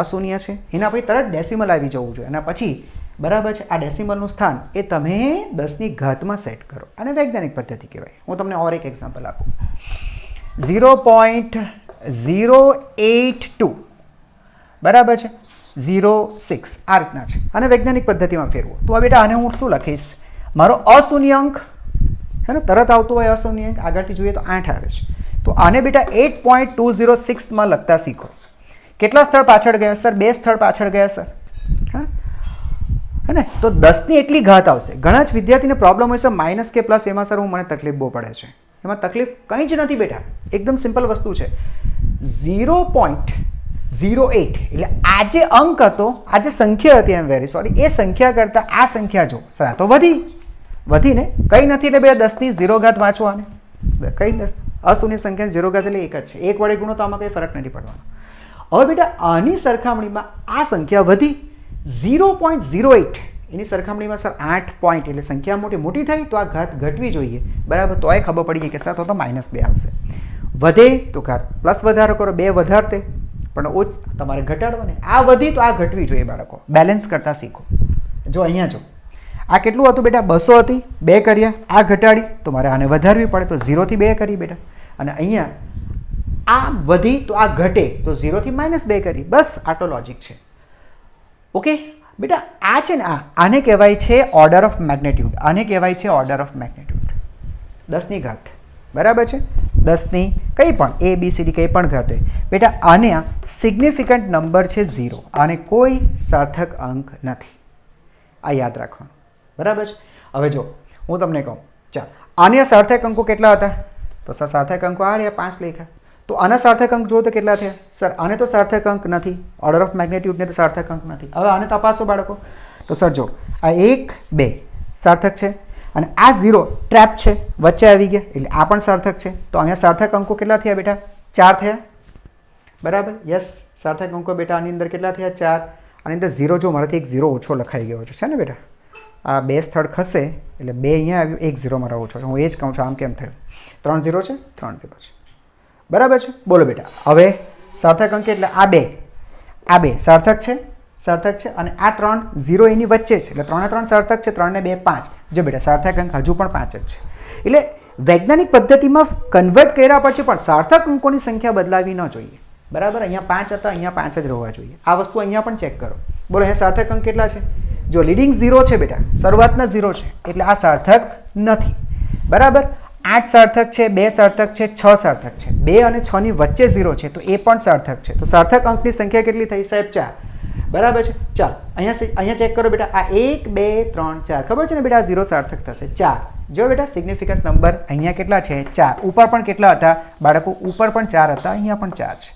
અશૂન્ય છે, એના પછી તરત ડેસિમલ આવી જવું જોઈએ, અને પછી બરાબર છે આ ડેસિમલનું સ્થાન એ તમે 10ની ઘાતમાં સેટ કરો. આને વૈજ્ઞાનિક પદ્ધતિ કહેવાય. હું તમને ઓર એક એક્ઝામ્પલ આપું. 0.082, બરાબર છે, 0.6 આ રીતના છે, અને વૈજ્ઞાનિક પદ્ધતિમાં ફેરવો. તો બેટા આને હું શું લખીશ? મારો અશૂન્ય અંક હે ને, તરત આવતો હોય અશૂન્ય અંક, આગળથી જોઈએ તો 8 આવે છે. તો આને બેટા 8.206માં લખતા શીખો. કેટલા સ્થળ પાછળ ગયા સર? 2 સ્થળ પાછળ ગયા સર. હા, હે ને. તો 10ની એટલી ઘાત આવશે. ઘણા જ વિદ્યાર્થીને પ્રોબ્લેમ હોય છે માઇનસ કે પ્લસ, એમાં સર મને તકલીફ બહુ પડે છે. એમાં તકલીફ કંઈ જ નથી બેટા, એકદમ સિમ્પલ વસ્તુ છે. 0.08 એટલે આ જે અંક હતો, આ જે સંખ્યા હતી, એમ વેરી સોરી, એ સંખ્યા કરતાં આ સંખ્યા જો સર, આ તો વધીને કંઈ નથી, એટલે બે 10ની 0 ઘાત વાંચવાને, કંઈ અશૂન્ય સંખ્યા 0 ઘાત એટલે એક જ છે. એક વડે ગુણો તો આમાં કંઈ ફરક નથી પડવાનો. હવે બેટા આની સરખામણીમાં આ સંખ્યા વધી 0.08, એની સરખામણીમાં સર 8 પોઈન્ટ, એટલે સંખ્યા મોટી થઈ તો આ ઘાત ઘટવી જોઈએ, બરાબર. તો એ ખબર પડી ગઈ કે સર તો -2 આવશે. વધે તો ઘાત પ્લસ વધારો કરો, 2 વધારતે, પણ તમારે ઘટાડવાને. આ વધી તો આ ઘટવી જોઈએ બાળકો. બેલેન્સ કરતા શીખો. જો અહીંયા જો આ કેટલું હતું બેટા? 200 હતી, 2 કર્યા, આ ઘટાડી તો મારે આને વધારવી પડે, તો 0 થી 2 કરી બેટા. અને અહીંયા આ વધી તો આ ઘટે, તો 0 થી -2 કરી. બસ આટલો લોજિક છે. ઓકે બેટા, આ છે ને, આને કહેવાય છે ઓર્ડર ઓફ મેગ્નિટ્યુડ. આને કહેવાય છે ઓર્ડર ઓફ મેગ્નિટ્યુડ. 10ની ઘાત, બરાબર છે. 10ની કંઈ પણ ABCD કંઈ પણ ઘાત હોય બેટા, આને આ સિગ્નિફિકન્ટ નંબર છે 0, આને કોઈ સાર્થક અંક નથી. આ યાદ રાખવાનું, બરાબર છે. હવે જો હું તમને કહું, ચાલ આને સાર્થક અંકો કેટલા હતા? तो सर सार्थक अंको आ रहा 5 लिखा। तो आना सार्थक अंक जो तो કેટલા થયા સર? આને તો સાર્થક અંક નથી, ઓર્ડર ઓફ મેગ્નિટ્યુડ ને તો સાર્થક અંક નથી। હવે આને તપાસો બાળકો। તો સર જો આ 1 2 સાર્થક છે અને આ 0 ટ્રેપ છે, વચ્ચે આવી ગયા એટલે આ પણ સાર્થક છે। તો અહીંયા સાર્થક અંકો કેટલા થયા બેટા? 4 થયા, બરાબર? યસ, સાર્થક અંકો બેટા આની અંદર કેટલા થયા? 4। આની અંદર 0 જો મારાથી એક 0 ઓછો લખાઈ ગયો છે ને બેટા? આ 2 સ્થળ ખસે એટલે 2 અહીંયા આવ્યું, 1 0 મારા ઓછો છે। હું એ જ કહું છું, આમ કેમ થયું? 3 0 છે, 3 0 છે, બરાબર છે? બોલો બેટા। હવે સાર્થક અંક એટલે આ 2 સાર્થક છે, સાર્થક છે અને આ 3 0 એની વચ્ચે છે એટલે 3 3 સાર્થક છે, 3 ને 2 5। જો બેટા સાર્થક અંક હજુ પણ 5 જ છે। એટલે વૈજ્ઞાનિક પદ્ધતિમાં કન્વર્ટ કર્યા પછી પણ સાર્થક અંકોની સંખ્યા બદલાવી ન જોઈએ, બરાબર? અહીંયા 5 હતા, અહીંયા 5 જ રહેવા જોઈએ। આ વસ્તુ અહીંયા પણ ચેક કરો। બોલો અહીંયા સાર્થક અંક કેટલા છે? જો લીડિંગ 0 છે બેટા, શરૂઆતના 0 છે એટલે આ સાર્થક નથી, બરાબર? 8 સાર્થક છે, 2 સાર્થક છે, 6 સાર્થક છે, 2 અને 6 ની વચ્ચે 0 છે તો એ પણ સાર્થક છે। તો સાર્થક અંકની સંખ્યા કેટલી થઈ સાહેબ? 4, બરાબર છે? ચાલો અહીંયા ચેક કરો બેટા, આ 1 2 3 4 ખબર છે ને બેટા? આ 0 સાર્થક થશે 4। જો બેટા સિગ્નિફિકન્સ નંબર અહીંયા કેટલા છે? 4। ઉપર પણ કેટલા હતા બાળકો? ઉપર પણ 4 હતા, અહીંયા પણ 4 છે।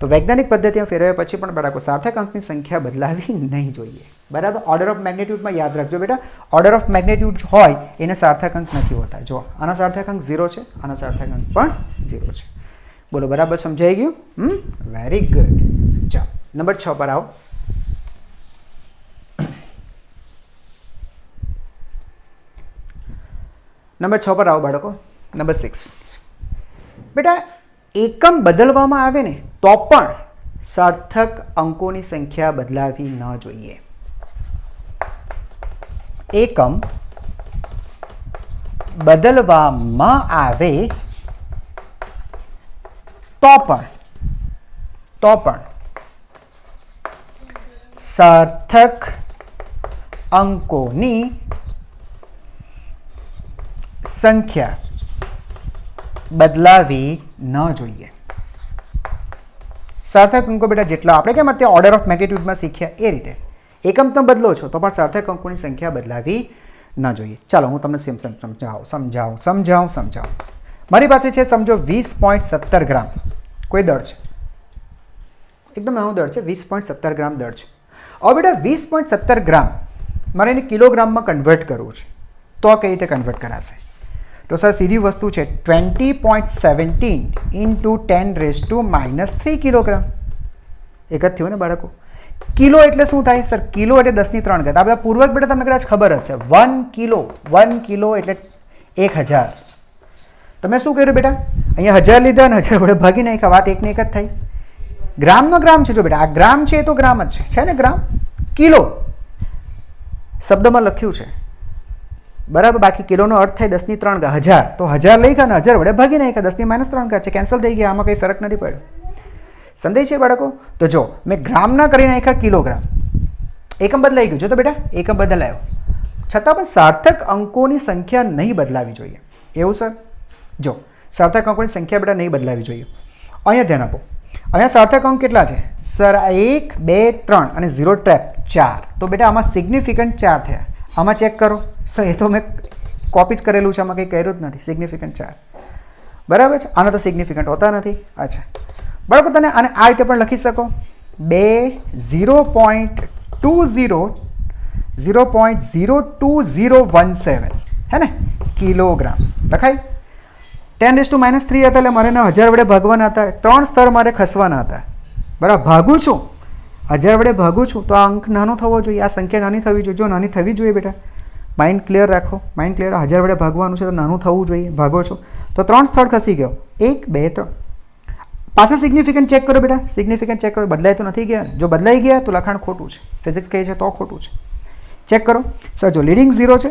તો વૈજ્ઞાનિક પદ્ધતિમાં ફેરવ્યા પછી પણ બાળકો સાર્થક અંકની સંખ્યા બદલાવી નહીં જોઈએ, બરાબર? ઓર્ડર ઓફ મેગ્નિટ્યુડમાં યાદ રાખજો બેટા, ઓર્ડર ઓફ મેગ્નિટ્યુડ હોય એને સાર્થક અંક નથી હોતા। જો આના સાર્થક અંક 0 છે, આના સાર્થક અંક પણ 0 છે। બોલો બરાબર સમજાઈ ગયું? Very good. ચાલો નંબર 6 પર આવો। નંબર 6 પર આવો બાળકો। નંબર 6 બેટા, એકમ બદલવામાં આવે ને તો પણ સાર્થક અંકોની સંખ્યા બદલાવી ન જોઈએ। એકમ બદલવામાં આવે તો પણ સાર્થક અંકોની સંખ્યા બદલાવી ન જોઈએ। સાર્થક અંકો બેટા જેટલા આપણે કેમ અત્યારે ઓર્ડર ઓફ મેગ્નિટ્યુડમાં શીખ્યા એ રીતે એકમ તમે બદલો છો તો પણ સાર્થક અંકોની સંખ્યા બદલાવી ન જોઈએ। ચાલો હું તમને સમજાવું। મારી પાસે છે સમજો 20.17 ગ્રામ કોઈ દળ છે, એકદમ નાનું દળ છે, 20.17 ગ્રામ દળ છે। હવે બેટા 20.17 ગ્રામ મારે એને કિલોગ્રામમાં કન્વર્ટ કરવું છે તો કઈ રીતે કન્વર્ટ કરાશે? તો સર સીધી વસ્તુ છે 20.17 ઇન્ટુ 10⁻³ કિલોગ્રામ। એક જ થયું ને બાળકો? કિલો એટલે શું થાય સર? કિલો એટલે 10⁻³ આ બધા પૂર્વક બેટા તમને કદાચ ખબર હશે। 1 કિલો એટલે 1000। તમે શું કર્યું બેટા? અહીંયા 1000 લીધા અને 1000 વડે ભાગી નાખ્યા, વાત એકને એક જ થઈ। ગ્રામનો ગ્રામ છે, જો બેટા આ ગ્રામ છે એ તો ગ્રામ જ છે ને? ગ્રામ કિલો શબ્દમાં લખ્યું છે, બરાબર? બાકી કિલોનો અર્થ થાય 10⁻³ 1000, તો 1000 લઈ ગયા ને 1000 વડે ભાગી નાખ્યા, 10⁻³ છે, કેન્સલ થઈ ગયા, આમાં કંઈ ફરક નથી પડ્યો। સમજાય છે બાળકો? તો જો મેં ગ્રામના કરી નાખ્યા કિલોગ્રામ, એકમ બદલાઈ ગયું। જો તો બેટા એકમ બદલાયો, છતાં પણ સાર્થક અંકોની સંખ્યા નહીં બદલાવી જોઈએ, એવું સર? જો સાર્થક અંકોની સંખ્યા બેટા નહીં બદલાવી જોઈએ। અહીંયા ધ્યાન આપો, અહીંયા સાર્થક અંક કેટલા છે સર? 1 2 3 અને 0 ટ્રેપ 4। તો બેટા આમાં સિગ્નિફિકન્ટ 4 થયા। આમાં ચેક કરો સર, એ તો મેં કોપી જ કરેલું છે, આમાં કંઈ કર્યું જ નથી। સિગ્નિફિકન્ટ 4, બરાબર છે? આના તો સિગ્નિફિકન્ટ હોતા નથી। અચ્છા બાળકો, તને આને આ રીતે પણ લખી શકો, 0.02017 હે ને કિલોગ્રામ લખાય। 10⁻³ હતા એટલે મારે 1000 વડે ભાગવાના હતા, 3 સ્તર મારે ખસવાના હતા, બરાબર? ભાગું છું 1000 વડે ભાગું છું તો આ અંક નાનો થવો જોઈએ, આ સંખ્યા નાની થવી જોઈએ। જો નાની થવી જોઈએ બેટા, માઇન્ડ ક્લિયર રાખો, માઇન્ડ ક્લિયર। 1000 વડે ભાગવાનું છે તો નાનું થવું જોઈએ, ભાગો છો તો 3 સ્થળ ખસી ગયો, 1 2 3। પાછા સિગ્નિફિકન્ટ ચેક કરો બેટા, સિગ્નિફિકન્ટ ચેક કરો, બદલાય તો નથી ગયા? જો બદલાઈ ગયા તો લખાણ ખોટું છે, ફિઝિક્સ કહે છે તો ખોટું છે। ચેક કરો સર, જો લીડિંગ 0 છે,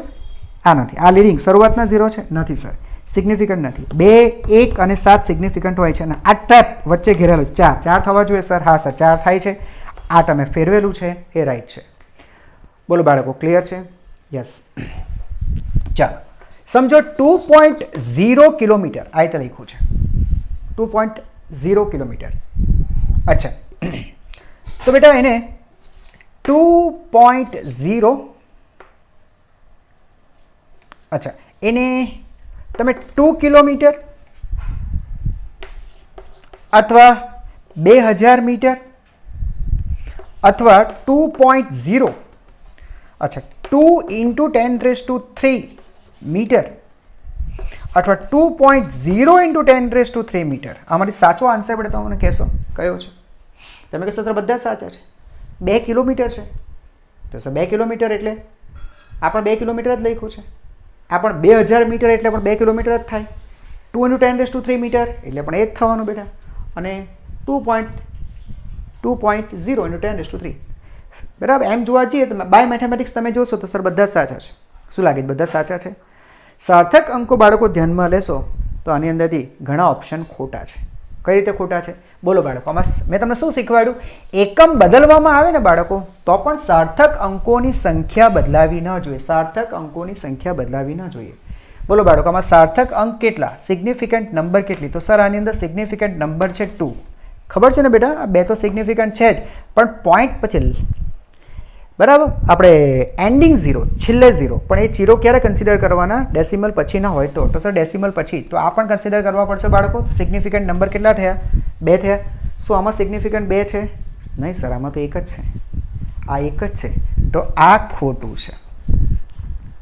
આ નથી, આ લીડિંગ શરૂઆતના 0 છે, નથી સર, સિગ્નિફિકન્ટ નથી। 2 1 અને 7 સિગ્નિફિકન્ટ હોય છે અને આ ટ્રેપ વચ્ચે ઘેરેલું 4 થવા જોઈએ સર? હા સર 4 થાય છે। આ તમે ફેરવેલું છે એ રાઈટ છે। બોલો બાળકો ક્લિયર છે? યસ। ચાલો સમજો 2.0 કિલોમીટર આ રીતે લખ્યું છે, 2.0 કિલોમીટર। અચ્છા તો બેટા એને 2.0 અચ્છા એને તમે 2 કિલોમીટર અથવા 2000 મીટર અથવા 2.0 અચ્છા 2 × 10³ મીટર અથવા 2.0 × 10³ મીટર. આમાંથી સાચો આન્સર પડે તો મને કહેશો કયો છે? તમે કહેશો સર બધા સાચા છે. 2 કિલોમીટર છે તો સર 2 કિલોમીટર એટલે આ પણ 2 કિલોમીટર જ લખ્યું છે. આ પણ 2000 મીટર એટલે પણ 2 કિલોમીટર જ થાય. 2 × 10³ મીટર એટલે પણ એ જ થવાનું બેટા. અને 2.0 × 10³ બરાબર. એમ જોવા જઈએ તો બાય મેથેમેટિક્સ તમે જોશો તો સર બધા સાચા છે. શું લાગે બધા સાચા છે? સાર્થક અંકો બાળકો ધ્યાનમાં લેશો તો આની અંદરથી ઘણા ઓપ્શન ખોટા છે. કઈ રીતે ખોટા છે બોલો બાળકો? આમાં મેં તમને શું શીખવાડ્યું? એકમ બદલવામાં આવે ને બાળકો તો પણ સાર્થક અંકોની સંખ્યા બદલાવી ન જોઈએ. સાર્થક અંકોની સંખ્યા બદલાવી ન જોઈએ. બોલો બાળકો આમાં સાર્થક અંક કેટલા? સિગ્નિફિકન્ટ નંબર કેટલી? તો સર આની અંદર સિગ્નિફિકન્ટ નંબર છે 2. ખબર છે ને બેટા? આ 2 તો સિગ્નિફિકન્ટ છે જ, પણ પોઈન્ટ પછી બરાબર આપણે એન્ડિંગ 0 છેલ્લે 0, પણ એ 0 ક્યારે કન્સિડર કરવાના? ડેસિમલ પછી ના હોય તો સર ડેસિમલ પછી તો આ પણ કન્સિડર કરવા પડશે બાળકો. સિગ્નિફિકન્ટ નંબર કેટલા થયા? 2 થયા. શું આમાં સિગ્નિફિકન્ટ 2 છે? નહીં સર, આમાં તો એક જ છે. આ એક જ છે તો આ ખોટું છે.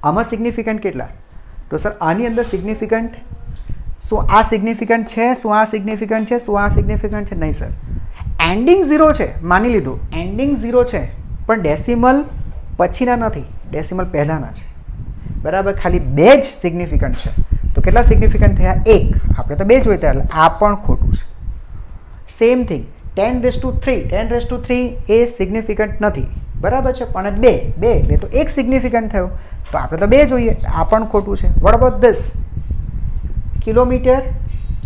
આમાં સિગ્નિફિકન્ટ કેટલા? તો સર આની અંદર સિગ્નિફિકન્ટ શું આ સિગ્નિફિકન્ટ છે? શું આ સિગ્નિફિકન્ટ છે? શું આ સિગ્નિફિકન્ટ છે? નહીં સર. એન્ડિંગ 0 છે માની લીધું, એન્ડિંગ 0 છે પણ ડેસિમલ પછીના નથી, ડેસિમલ પહેલાંના છે બરાબર. ખાલી 2 જ સિગ્નિફિકન્ટ છે તો કેટલા સિગ્નિફિકન્ટ થયા? 1. આપણે તો 2 જોઈતા એટલે આ પણ ખોટું છે. સેમ થિંગ 10³ એ સિગ્નિફિકન્ટ નથી બરાબર છે, પણ 2 એટલે તો 1 સિગ્નિફિકન્ટ થયો તો આપણે તો 2 જોઈએ. આ પણ ખોટું છે. What about this? Kilometre,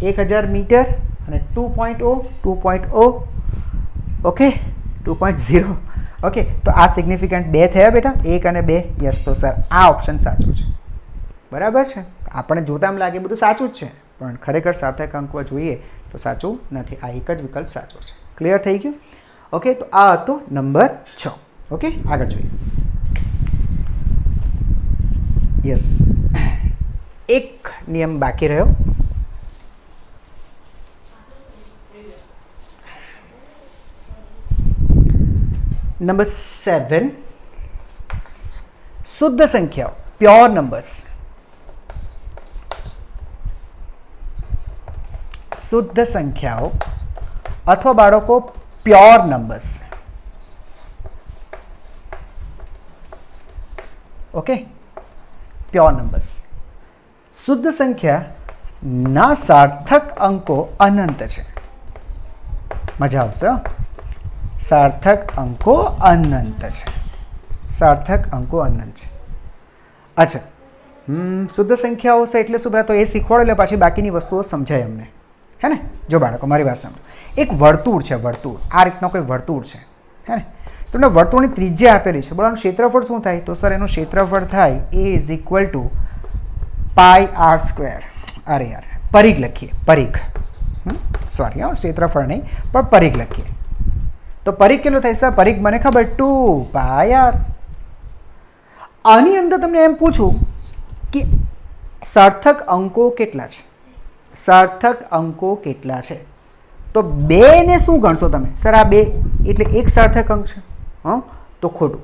1000 metre અને 2.0 ઓકે 2.0 ઓકે. તો આ સિગ્નિફિકન્ટ 2 થયા બેટા, 1 અને 2. યસ, તો સર આ ઓપ્શન સાચું છે બરાબર છે. આપણે જોતા એમ લાગે બધું સાચું જ છે પણ ખરેખર સાર્થક અંકો જોઈએ તો સાચું નથી. આ એક જ વિકલ્પ સાચો છે. ક્લિયર થઈ ગયું? ઓકે. તો આ હતો નંબર 6. ઓકે, આગળ જોઈએ. યસ, એક નિયમ બાકી રહ્યો. નંબર 7, શુદ્ધ સંખ્યાઓ, પ્યોર નંબર્સ. શુદ્ધ સંખ્યાઓ અથવા બાળકો pure numbers. Okay, pure numbers. શુદ્ધ સંખ્યા ના સાર્થક અંકો અનંત છે. મજા આવશે. સાર્થક અંકો અનંત છે. સાર્થક અંકો અનંત છે. અચ્છા, શુદ્ધ સંખ્યાઓ છે એટલે શું? તો એ શીખવાડો એટલે પાછી બાકીની વસ્તુઓ સમજાય અમને, હે ને? જો બાળકો મારી વાત સાંભળો. એક વર્તુળ છે, વર્તુળ આ રીતનો કોઈ વર્તુળ છે, હે ને? તમને વર્તુળની ત્રિજ્યા આપેલી છે. બોલો આનું ક્ષેત્રફળ શું થાય? તો સર એનું ક્ષેત્રફળ થાય A = πr². અરે યાર, પરિઘ લખીએ, પરિઘ. સોરી ક્ષેત્રફળ નહીં પણ પરિઘ લખીએ તો પરિઘ કેટલો થાય સર? પરિઘ મને ખબર 2πr. આની અંદર તમને એમ પૂછું કે સાર્થક અંકો કેટલા છે? સાર્થક અંકો કેટલા છે? તો 2 ને શું ગણશો તમે? સર આ 2 એટલે એક સાર્થક અંક છે. તો ખોટું.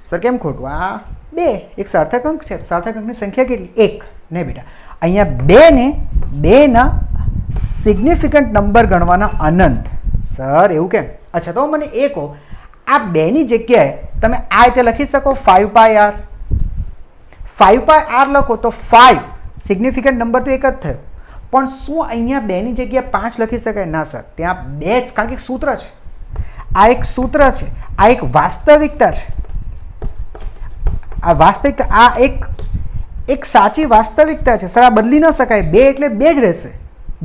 સર કેમ ખોટું? આ 2 એક સાર્થક અંક છે. સાર્થક અંકની સંખ્યા કેટલી? 1. નહીં બેટા, અહીંયા 2 ને 2ના સિગ્નિફિકન્ટ નંબર ગણવાના અનંત. સર એવું કેમ? અચ્છા, તો મને એ કહો, આ 2ની જગ્યાએ તમે આ રીતે લખી શકો 5πr. 5πr લખો તો 5 સિગ્નિફિકન્ટ નંબર તો એક જ થયો, પણ શું અહીંયા 2ની જગ્યાએ 5 લખી શકાય? ના સર, ત્યાં 2 જ, કારણ કે એક સૂત્ર છે. આ એક સૂત્ર છે, આ એક વાસ્તવિકતા છે. આ વાસ્તવિકતા, આ એક સાચી વાસ્તવિકતા છે. સર આ બદલી ન શકાય. 2 એટલે 2 જ રહેશે.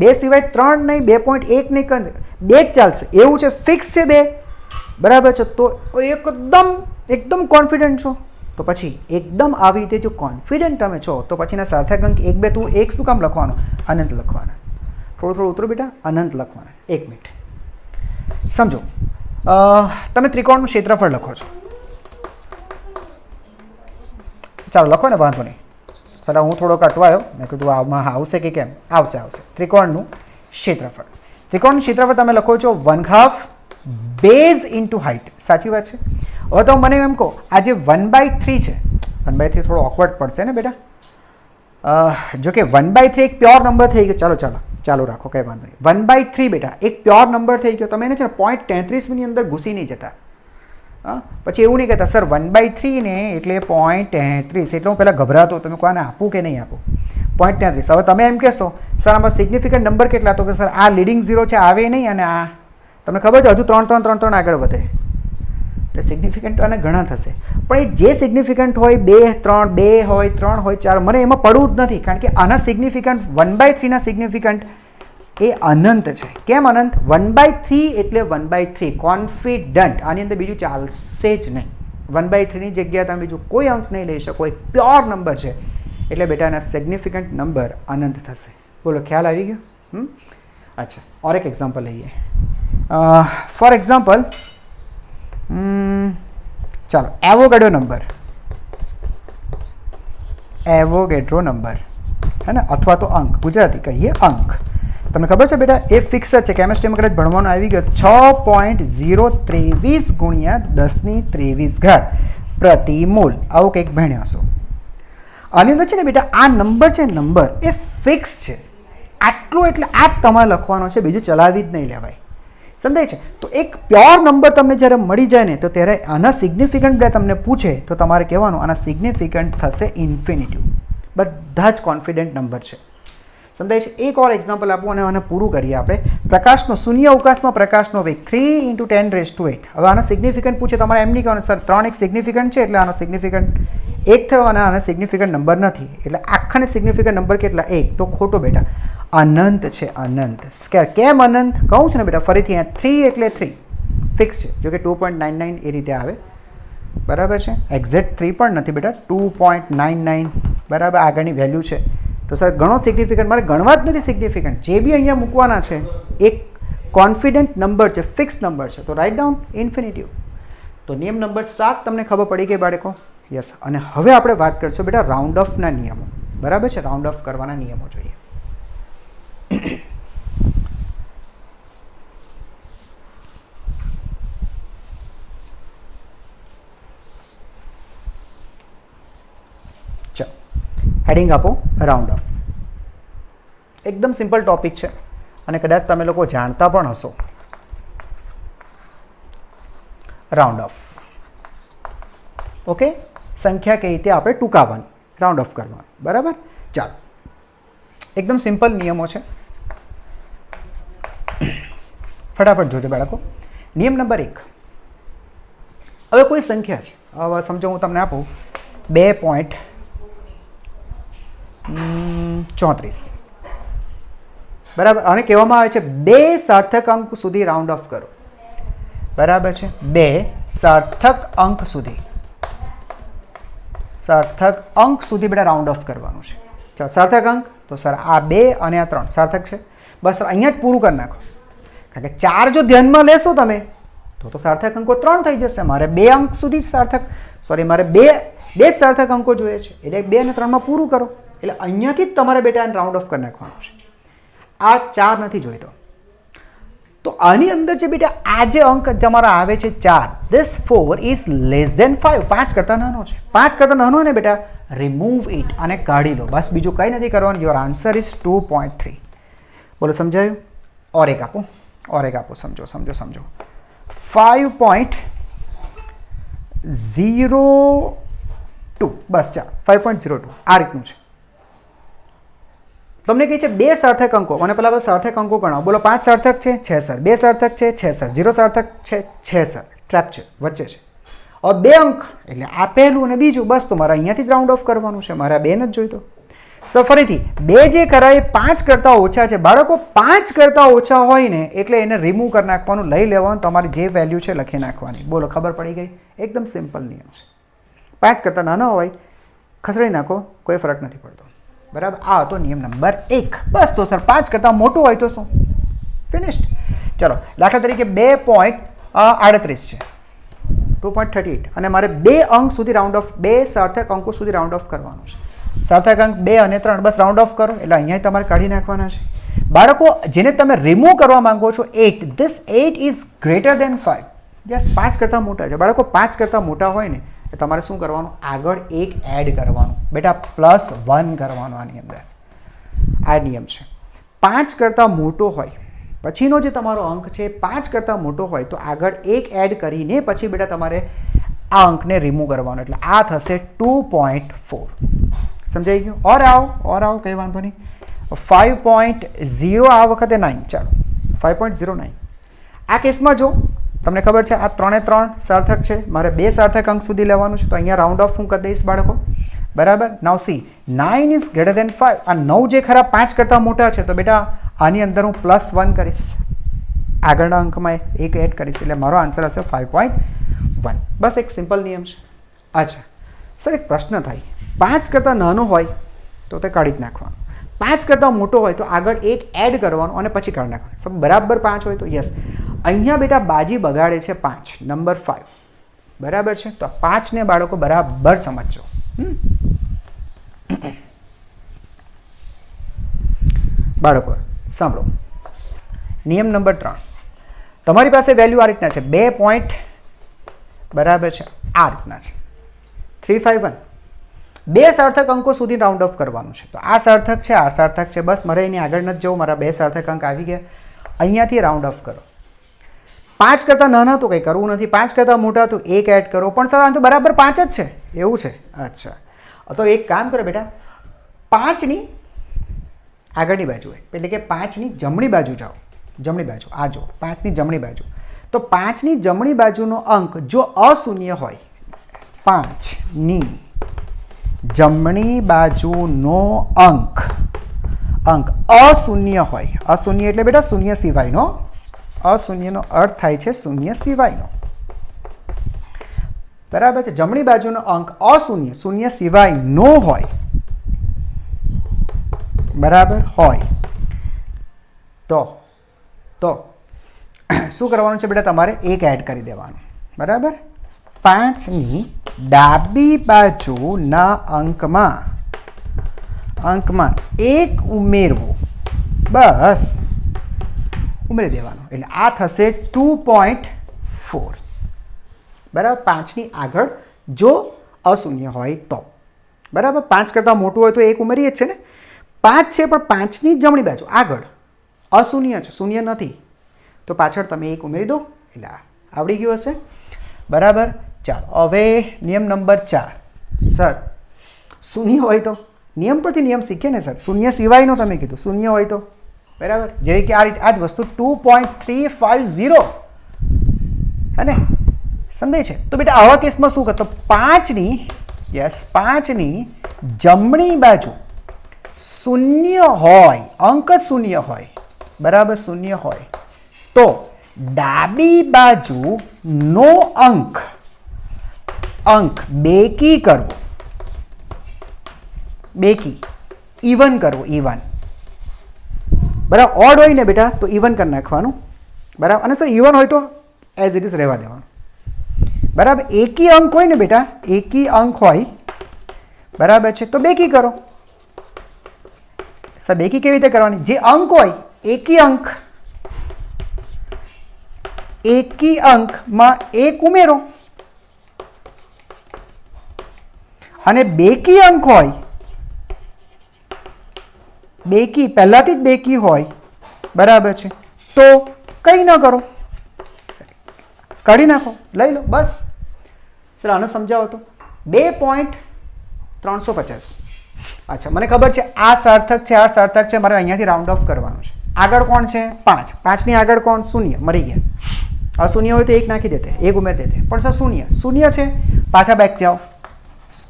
2 સિવાય 3 નહીં, 2.1 નહીં, 2 જ ચાલશે. એવું છે, ફિક્સ છે 2 બરાબર છે. તો એકદમ કોન્ફિડન્ટ છો તો પછી એકદમ આવી રીતે જો કોન્ફિડન્ટ તમે છો તો પછીના સાર્થક અંક 1, 2 તું 1 શું કામ લખવાનું? અનંત લખવાના. થોડું ઉતરો બેટા, અનંત લખવાના. 1 મિનિટ સમજો. તમે ત્રિકોણનું ક્ષેત્રફળ લખો છો. ચાલો લખો ને, વાંધો નહીં. પહેલાં હું થોડો કટવાયો, મેં કીધું આમાં આવશે કે કેમ? આવશે. ત્રિકોણનું ક્ષેત્રફળ. ત્રિકોણનું ક્ષેત્રફળ તમે લખો છો 1/2 બેઝ ઇન્ટુ હાઇટ. સાચી વાત છે. હવે તો મને એમ કહો આ જે 1/3 છે, 1/3 થોડો ઓકવર્ડ પડશે ને બેટા. જો કે 1/3 એક પ્યોર નંબર થઈ ગયો. ચાલો રાખો, કંઈ વાંધો નહીં. 1/3 બેટા એક પ્યોર નંબર થઈ ગયો. તમે એને છે ને 0.33ની અંદર ઘૂસી નહીં જતા. પછી એવું નહીં કહેતા સર 1/3 ને એટલે 0.33, એટલે હું પહેલાં ગભરાતો તમે કોને આપું કે નહીં આપું. 0.33. હવે તમે એમ કહેશો સર આમાં સિગ્નિફિકન્ટ નંબર કેટલા, તો કે સર આ લીડિંગ ઝીરો છે આવે નહીં, અને આ તમને ખબર છે હજુ 3 3 3 3 આગળ વધે, એટલે સિગ્નિફિકન્ટ અને ઘણા થશે. પણ એ જે સિગ્નિફિકન્ટ હોય 2 3 2 હોય 3 હોય 4, મને એમાં પડવું જ નથી, કારણ કે આના સિગ્નિફિકન્ટ 1/3 ના સિગ્નિફિકન્ટ એ અનંત છે. કેમ અનંત? 1/3 એટલે 1/3 કોન્ફિડન્ટ, આની અંદર બીજું ચાલશે જ નહીં. 1/3ની જગ્યાએ તમે બીજું કોઈ અંક નહીં લઈ શકો, એક પ્યોર નંબર છે, એટલે બેટા એના સિગ્નિફિકન્ટ નંબર અનંત થશે. બોલો ખ્યાલ આવી ગયો? અચ્છા, और एक एग्जाम्पल લઈએ. फॉर एग्जाम्पल ચાલો એવોગેડ્રો નંબર હે ને, અથવા તો અંક, ગુજરાતી કહીએ અંક. તમને ખબર છે બેટા એ ફિક્સ જ છે. કેમેસ્ટ્રીમાં કદાચ ભણવાનું આવી ગયો 6.023 ગુણ્યા 10⁻23 પ્રતિ મોલ, આવું કંઈક ભણ્યા હશો. આની અંદર છે ને બેટા આ નંબર છે, નંબર એ ફિક્સ છે. આટલું એટલે આ જ તમારે લખવાનો છે, બીજું ચલાવી જ નહીં લેવાય. સમજાય છે? તો એક પ્યોર નંબર તમને જ્યારે મળી જાય ને, તો ત્યારે આના સિગ્નિફિકન્ટ બે તમને પૂછે તો તમારે કહેવાનું આના સિગ્નિફિકન્ટ થશે ઇન્ફિનિટિવ. બધા જ કોન્ફિડન્ટ નંબર છે. સમજાય છે? એક ઓર એક્ઝામ્પલ આપું અને આને પૂરું કરીએ આપણે. પ્રકાશનો શૂન્ય અવકાશમાં પ્રકાશનો વેગ 3 × 10⁸. હવે આના સિગ્નિફિકન્ટ પૂછે, તમારે એમ નહીં કહેવાનું સર 3 એક સિગ્નિફિકન્ટ છે એટલે આનો સિગ્નિફિકન્ટ 1 થયો અને આનો સિગ્નિફિકન્ટ નંબર નથી, એટલે આખાને સિગ્નિફિકન્ટ નંબર કેટલા 1, તો ખોટો બેટા, અનંત છે, અનંત. કેમ અનંત કહું છું ને બેટા ફરીથી, અહીંયા 3 એટલે 3 ફિક્સ છે, જો કે 2.99 એ રીતે આવે, બરાબર છે. એક્ઝેક્ટ 3 પણ નથી બેટા, 2.99 બરાબર આગળની વેલ્યુ છે. તો સર ઘણો સિગ્નિફિકન્ટ મારે ગણવા જ નથી. સિગ્નિફિકન્ટ જે બી અહીંયા મૂકવાના છે એક કોન્ફિડન્ટ નંબર છે, ફિક્સ નંબર છે, તો રાઇટ ડાઉન ઇન્ફિનિટિવ. તો નિયમ નંબર 7 તમને ખબર પડી ગઈ બાળકો? યસ. અને હવે આપણે વાત કરીશું બેટા રાઉન્ડ ઓફના નિયમો, બરાબર છે. રાઉન્ડ ઓફ કરવાના નિયમો જોઈએ. ચાલો હેડિંગ આપો રાઉન્ડ ઓફ. એકદમ સિમ્પલ ટોપિક છે અને કદાચ તમે લોકો જાણતા પણ હશો. Round of, okay. સંખ્યા કઈ રીતે આપણે ટૂંકાવવાની, રાઉન્ડ ઓફ કરવાનું, બરાબર. ચાલો એકદમ સિમ્પલ નિયમો છે, ફટાફટ જોજો બાળકો. નિયમ નંબર 1. હવે કોઈ સંખ્યા છે, હવે સમજો હું તમને આપું 2.34, બરાબર. અને કહેવામાં આવે છે 2 સાર્થક અંક સુધી રાઉન્ડ ઓફ કરો, બરાબર છે. 2 સાર્થક અંક સુધી બેટા રાઉન્ડ ઓફ કરવાનું છે. ચાલો સાર્થક અંક, તો સર આ 2 અને આ 3 સાર્થક છે. બસ અહીંયા જ પૂરું કરી નાખો, કારણ કે 4 જો ધ્યાનમાં લેશો તમે તો સાર્થક અંકો 3 થઈ જશે. મારે 2 અંક સુધી મારે બે જ સાર્થક અંકો જોઈએ છે, એટલે 2 અને 3માં પૂરું કરો. એટલે અહીંયાથી જ તમારે બેટા રાઉન્ડ ઓફ કરી નાખવાનું છે. આ 4 નથી જોઈતો. તો આની અંદર જે બેટા આ જે અંક તમારા આવે છે 4, this 4 is less than 5, 5 કરતાં નાનો છે. 5 કરતાં નાનો ને બેટા રિમૂવ ઇટ અને કાઢી લો, બસ બીજું કંઈ નથી કરવાનું. Your answer is 2.3. બોલો સમજાયું? ઓર એક આપો, સમજો. 5.02, બસ ચાલો 5.02 આ રીતનું છે. તમને કહે છે 2 સાર્થક અંકો, મને પહેલાં સાર્થક અંકો ગણાવો. બોલો 5 સાર્થક છે, 6 સર. 2 સાર્થક છે, 6 સર. 0 સાર્થક છે, 6 સર. ટ્રેપ છે, વચ્ચે છે. હવે 2 અંક એટલે આ પહેલું અને બીજું, બસ તો મારે અહીંયાથી જ રાઉન્ડ ઓફ કરવાનું છે. મારે આ 2 નથી જોઈતો. સર ફરીથી 2 જે કરાય 5 કરતાં ઓછા છે. બાળકો 5 કરતાં ઓછા હોય ને એટલે એને રિમૂવ કરી નાખવાનું, લઈ લેવાનું, તમારી જે વેલ્યુ છે લખી નાખવાની. બોલો ખબર પડી ગઈ? એકદમ સિમ્પલ નિયમ છે. 5 કરતાં નાના હોય ખસેડી નાખો, કોઈ ફરક નથી પડતો, બરાબર. આ હતો નિયમ નંબર 1. બસ તો સર 5 કરતાં મોટું હોય તો શું? ફિનિશ્ડ. ચલો દાખલા તરીકે 2.38 છે, 2.38, અને મારે 2 અંક સુધી રાઉન્ડ ઓફ, 2 સાર્થક અંકો સુધી રાઉન્ડ ઓફ કરવાનું છે. સાર્થક અંક 2 અને 3, બસ રાઉન્ડ ઓફ કરો એટલે અહીંયા તમારે કાઢી નાખવાના છે. બાળકો જેને તમે રિમૂવ કરવા માંગો છો 8, this 8 is greater than 5. Yes, 5 કરતાં મોટા છે. બાળકો 5 કરતાં મોટા હોય ને તો તમારે શું કરવાનું? આગળ 1 એડ કરવાનું. બેટા +1 કરવાનું આની અંદર. આ નિયમ છે. 5 કરતાં મોટો હોય પછીનો જે તમારો અંક છે 5 કરતાં મોટો હોય તો આગળ 1 એડ કરીને પછી બેટા તમારે આ અંકને રિમૂવ કરવાનો. એટલે આ થશે 2.4. સમજાઈ ગયું? ઓર આવો કંઈ વાંધો નહીં. 5.0 આ વખતે 9. ચાલો 5.09. આ કેસમાં જો તમને ખબર છે આ 3 એ 3 સાર્થક છે, મારે 2 સાર્થક અંક સુધી લેવાનું છે તો અહીંયા રાઉન્ડ ઓફ હું કરી દઈશ બાળકો. બરાબર. નાઉ સી 9 ઇઝ ગ્રેટર દેન 5. આ 9 જે ખરા 5 કરતાં મોટા છે તો બેટા આની અંદર હું +1 કરીશ, આગળના અંકમાં 1 એડ કરીશ એટલે મારો આન્સર હશે 5.1. બસ એક સિમ્પલ નિયમ છે. અચ્છા સર, એક પ્રશ્ન થાય, 5 કરતાં નાનો હોય તો તે કાઢી જ નાખવાનું, 5 કરતાં મોટો હોય તો આગળ 1 એડ કરવાનું અને પછી કાઢી નાખવાનું. સબ બરાબર 5 હોય તો યસ. અહીંયા બેટા બાજી બગાડે છે 5, નંબર 5. બરાબર છે. તો 5ને બાળકો બરાબર સમજજો. બાળકો સાંભળો, નિયમ નંબર 3. તમારી પાસે વેલ્યુ આ રીતના છે 2 પોઈન્ટ, બરાબર છે, આ રીતના છે 351. 2 સાર્થક અંકો સુધી રાઉન્ડ ઓફ કરવાનું છે. તો આ સાર્થક છે, આ સાર્થક છે, બસ મારે એની આગળ નથી જવું, મારા 2 સાર્થક અંક આવી ગયા. અહીંયાથી રાઉન્ડ ઓફ કરો. 5 કરતાં નાના તો કંઈ કરવું નથી, 5 કરતાં મોટા તો 1 એડ કરો. પણ સર આ તો બરાબર 5 જ છે, એવું છે? અચ્છા, તો એક કામ કરો બેટા, 5ની આગળની બાજુ હોય એટલે કે 5ની જમણી બાજુ જાઓ. જમણી બાજુ આ જો 5ની જમણી બાજુ. તો 5ની જમણી બાજુનો અંક જો અશૂન્ય હોય, 5ની જમણી બાજુનો અંક અશૂન્ય હોય, અશૂન્ય એટલે બેટા શૂન્ય સિવાયનો, અશૂન્યનો અર્થ થાય છે શૂન્ય સિવાયનો. બરાબર છે. જમણી બાજુનો અંક અશૂન્ય, શૂન્ય સિવાયનો હોય, બરાબર હોય તો શું કરવાનું છે બેટા? તમારે 1 એડ કરી દેવાનું. બરાબર. 5ની ડાબી બાજુના અંકમાં 1 ઉમેરવું, બસ ઉમેરી દેવાનું એટલે આ થશે 2.4. બરાબર. 5ની આગળ જો અશૂન્ય હોય તો, બરાબર. 5 કરતાં મોટું હોય તો 1 ઉમેરીએ જ છે ને. 5 છે પણ 5ની જમણી બાજુ આગળ અશૂન્ય છે, શૂન્ય નથી, તો પાછળ તમે 1 ઉમેરી દો એટલે આવડી ગયું હશે. બરાબર. ચાલો હવે નિયમ નંબર 4. સર શૂન્ય હોય તો? નિયમ પરથી નિયમ શીખીએ ને સર. શૂન્ય સિવાયનો તમે કીધું, શૂન્ય હોય તો બરાબર. જેવી કે આ રીતે આ જ વસ્તુ 2.350 હે ને, સમજાય છે? તો બેટા આવા કેસમાં શું કરતો? 5ની પાંચની જમણી બાજુ શૂન્ય હોય, અંક શૂન્ય હોય, બરાબર, શૂન્ય હોય તો ડાબી બાજુનો અંક બેકી કરવો, બેકી ઇવન કરવો, ઇવન. બરાબર. ઓડ હોય ને બેટા તો ઇવન કરી નાખવાનું. બરાબર. અને સર ઇવન હોય તો એઝ ઇટ ઇઝ રહેવા દેવાનું. બરાબર. એકી અંક હોય ને બેટા, એકી અંક હોય, બરાબર છે, તો બેકી કરો. સર બેકી કેવી રીતે કરવાની? જે અંક હોય એકી અંકમાં 1 ઉમેરો અને બેકી અંક હોય, બેકી પહેલાથી જ બેકી હોય, બરાબર છે, તો કંઈ ન કરો, કાઢી નાખો, લઈ લો, બસ. સર આનો સમજાવો તો 2.350. અચ્છા, મને ખબર છે આ સાર્થક છે, આ સાર્થક છે, મારે અહીંયાથી રાઉન્ડ ઓફ કરવાનું છે. આગળ કોણ છે? 5. 5ની આગળ કોણ? શૂન્ય. મરી ગયા. અશૂન્ય હોય તો 1 નાખી દેતે, 1 ઉમેરી દેતે, પણ સર શૂન્ય છે. પાછા બેક જાઓ.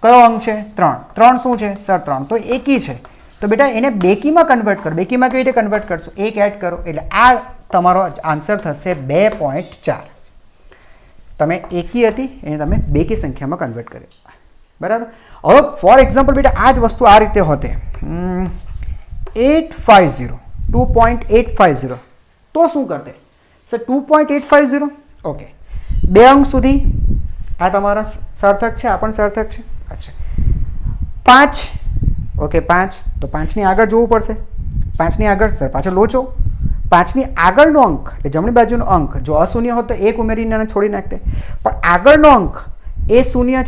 કયો અંક છે? 3. 3 શું છે સર? 3 તો એકી છે. તો બેટા એને બેકીમાં કન્વર્ટ કરો. બેકીમાં કેવી રીતે કન્વર્ટ કરશો? 1 એડ કરો એટલે આ તમારો આન્સર થશે 2.4. તમે એકી હતી એને તમે બેકી સંખ્યામાં કન્વર્ટ કરી. બરાબર. હવે ફોર એક્ઝામ્પલ બેટા આ જ વસ્તુ આ રીતે હોતે 2.850 તો શું કરતે? સર 2.850 ઓકે, 2 અંક સુધી આ તમારા સાર્થક છે, આ પણ સાર્થક છે. અચ્છા 5 ઓકે 5 તો 5ની આગળ જોવું પડશે. 5ની આગળ સર પાછળ લોચો, 5ની આગળનો અંક એટલે જમણી બાજુનો અંક જો અશૂન્ય હોત તો 1 ઉમેરીને આને છોડી નાખતે, પણ આગળનો અંક એ શૂન્ય